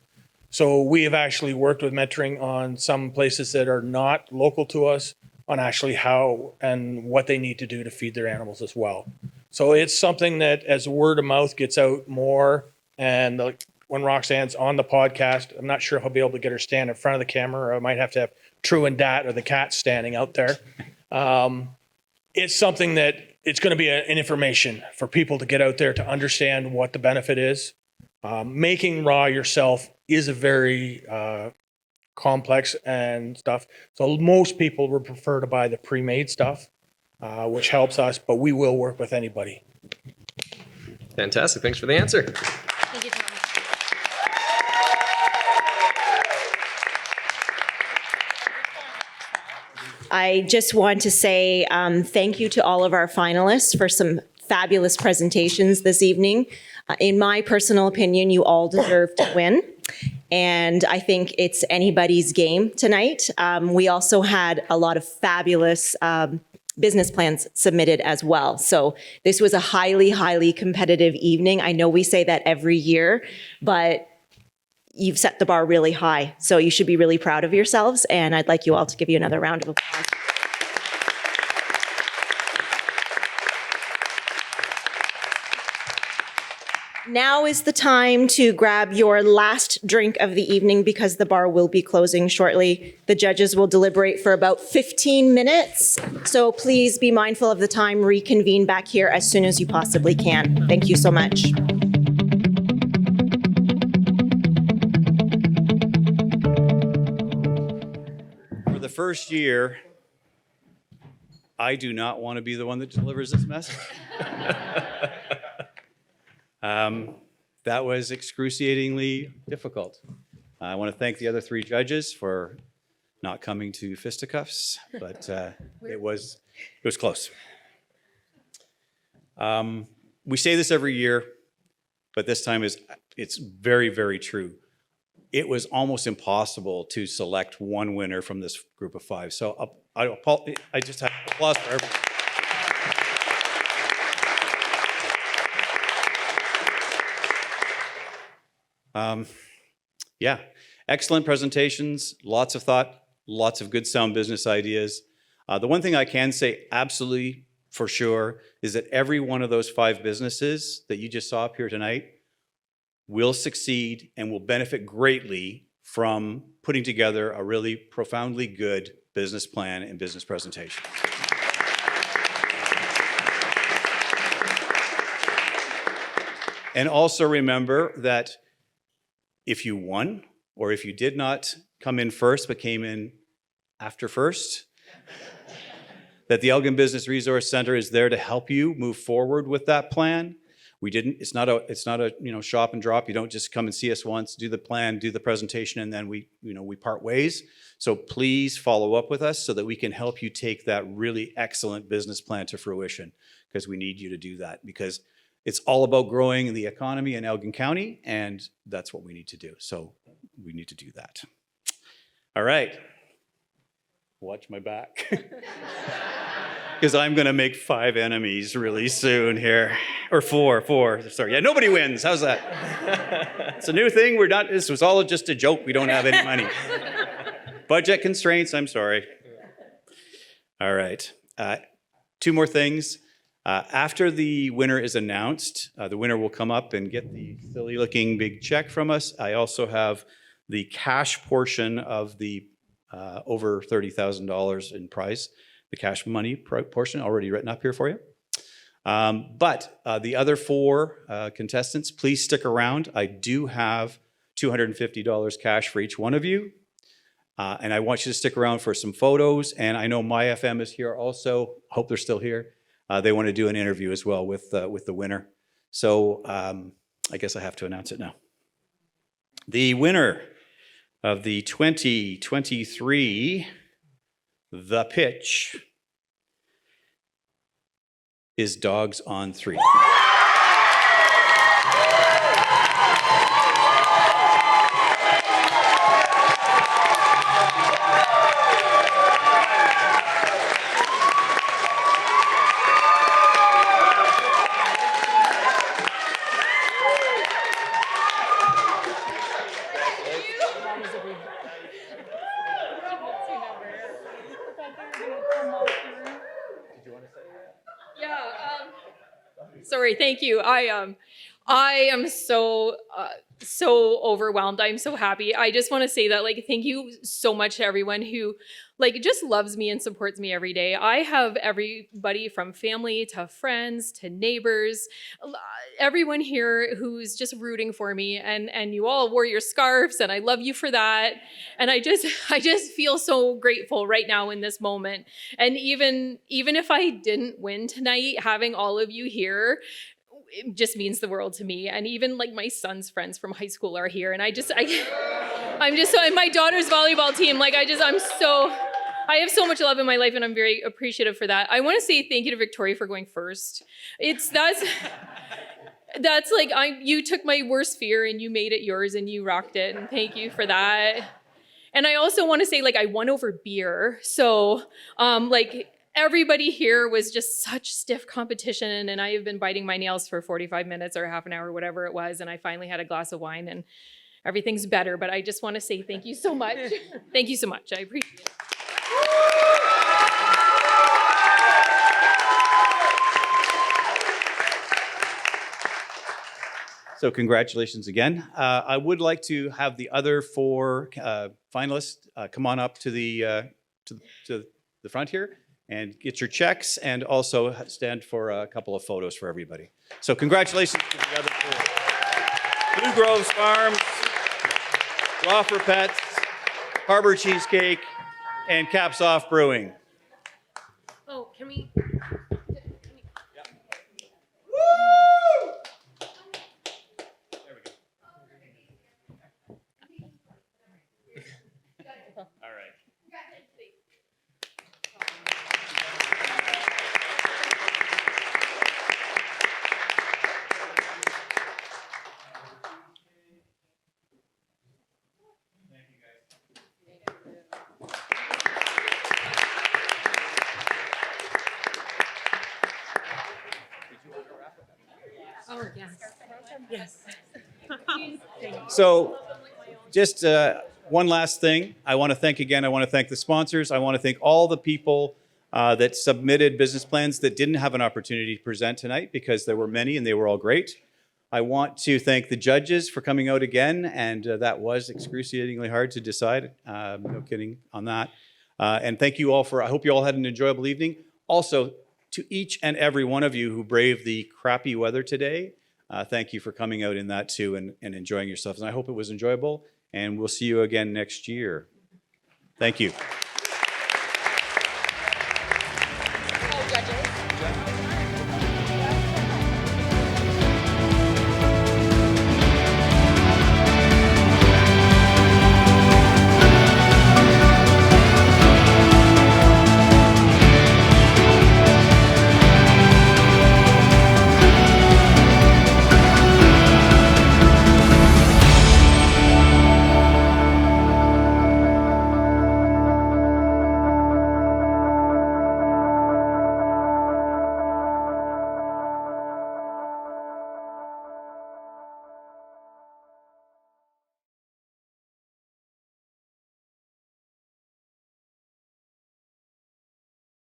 So we have actually worked with mentoring on some places that are not local to us on actually how and what they need to do to feed their animals as well. So it's something that as word of mouth gets out more, and when Roxanne's on the podcast, I'm not sure if I'll be able to get her stand in front of the camera, or I might have to have True and Dat or the cat standing out there. It's something that it's going to be an information for people to get out there to understand what the benefit is. Making raw yourself is a very complex and stuff. So most people would prefer to buy the pre-made stuff, which helps us, but we will work with anybody. Fantastic. Thanks for the answer. Thank you, Tom. I just want to say thank you to all of our finalists for some fabulous presentations this evening. In my personal opinion, you all deserve to win. And I think it's anybody's game tonight. We also had a lot of fabulous business plans submitted as well. So this was a highly, highly competitive evening. I know we say that every year, but you've set the bar really high. So you should be really proud of yourselves. And I'd like you all to give you another round of applause. Now is the time to grab your last drink of the evening because the bar will be closing shortly. The judges will deliberate for about 15 minutes. So please be mindful of the time. Reconvene back here as soon as you possibly can. Thank you so much. For the first year, I do not want to be the one that delivers this message. That was excruciatingly difficult. I want to thank the other three judges for not coming to fisticuffs, but it was close. We say this every year, but this time it's very, very true. It was almost impossible to select one winner from this group of five. So I just have applause for everyone. Yeah, excellent presentations, lots of thought, lots of good sound business ideas. The one thing I can say absolutely for sure is that every one of those five businesses that you just saw up here tonight will succeed and will benefit greatly from putting together a really profoundly good business plan and business presentation. And also remember that if you won, or if you did not come in first but came in after first, that the Elgin Business Resource Centre is there to help you move forward with that plan. It's not a shop and drop. You don't just come and see us once, do the plan, do the presentation, and then we part ways. So please follow up with us so that we can help you take that really excellent business plan to fruition, because we need you to do that, because it's all about growing the economy in Elgin County, and that's what we need to do. So we need to do that. All right. Watch my back. Because I'm going to make 5 enemies really soon here. Or 4. Sorry. Yeah, nobody wins. How's that? It's a new thing. This was all just a joke. We don't have any money. Budget constraints. I'm sorry. All right. 2 more things. After the winner is announced, the winner will come up and get the silly-looking big check from us. I also have the cash portion of the over $30,000 in prize, the cash money portion already written up here for you. But the other 4 contestants, please stick around. I do have $250 cash for each one of you. And I want you to stick around for some photos. And I know myFM is here also. Hope they're still here. They want to do an interview as well with the winner. So I guess I have to announce it now. The winner of the 2023 The Pitch is Dogs on 3. Sorry, thank you. I am so overwhelmed. I'm so happy. I just want to say that, like, thank you so much to everyone who, like, just loves me and supports me every day. I have everybody from family to friends to neighbors, everyone here who's just rooting for me, and you all wore your scarves, and I love you for that. And I just feel so grateful right now in this moment. And even if I didn't win tonight, having all of you here, it just means the world to me. And even like my son's friends from high school are here. And I'm just so, and my daughter's volleyball team, like I have so much love in my life, and I'm very appreciative for that. I want to say thank you to Victoria for going first. That's like, you took my worst fear and you made it yours and you rocked it. And thank you for that. And I also want to say, like, I won over beer. So, like, everybody here was just such stiff competition, and I have been biting my nails for 45 minutes or half an hour, whatever it was, and I finally had a glass of wine, and everything's better. But I just want to say thank you so much. Thank you so much. I appreciate it. So congratulations again. I would like to have the other 4 finalists come on up to the front here and get your checks, and also stand for a couple of photos for everybody. So congratulations to the other 4. Blue Groves Farms, Raw for Pets, Harbour Cheesecake, and Caps Off Brewing. Oh, can we? Oh, yes. Yes. So just one last thing. I want to thank the sponsors. I want to thank all the people that submitted business plans that didn't have an opportunity to present tonight, because there were many and they were all great. I want to thank the judges for coming out again, and that was excruciatingly hard to decide. No kidding on that. And thank you all I hope you all had an enjoyable evening. Also, to each and every one of you who braved the crappy weather today, thank you for coming out in that too, and enjoying yourselves. And I hope it was enjoyable, and we'll see you again next year. Thank you.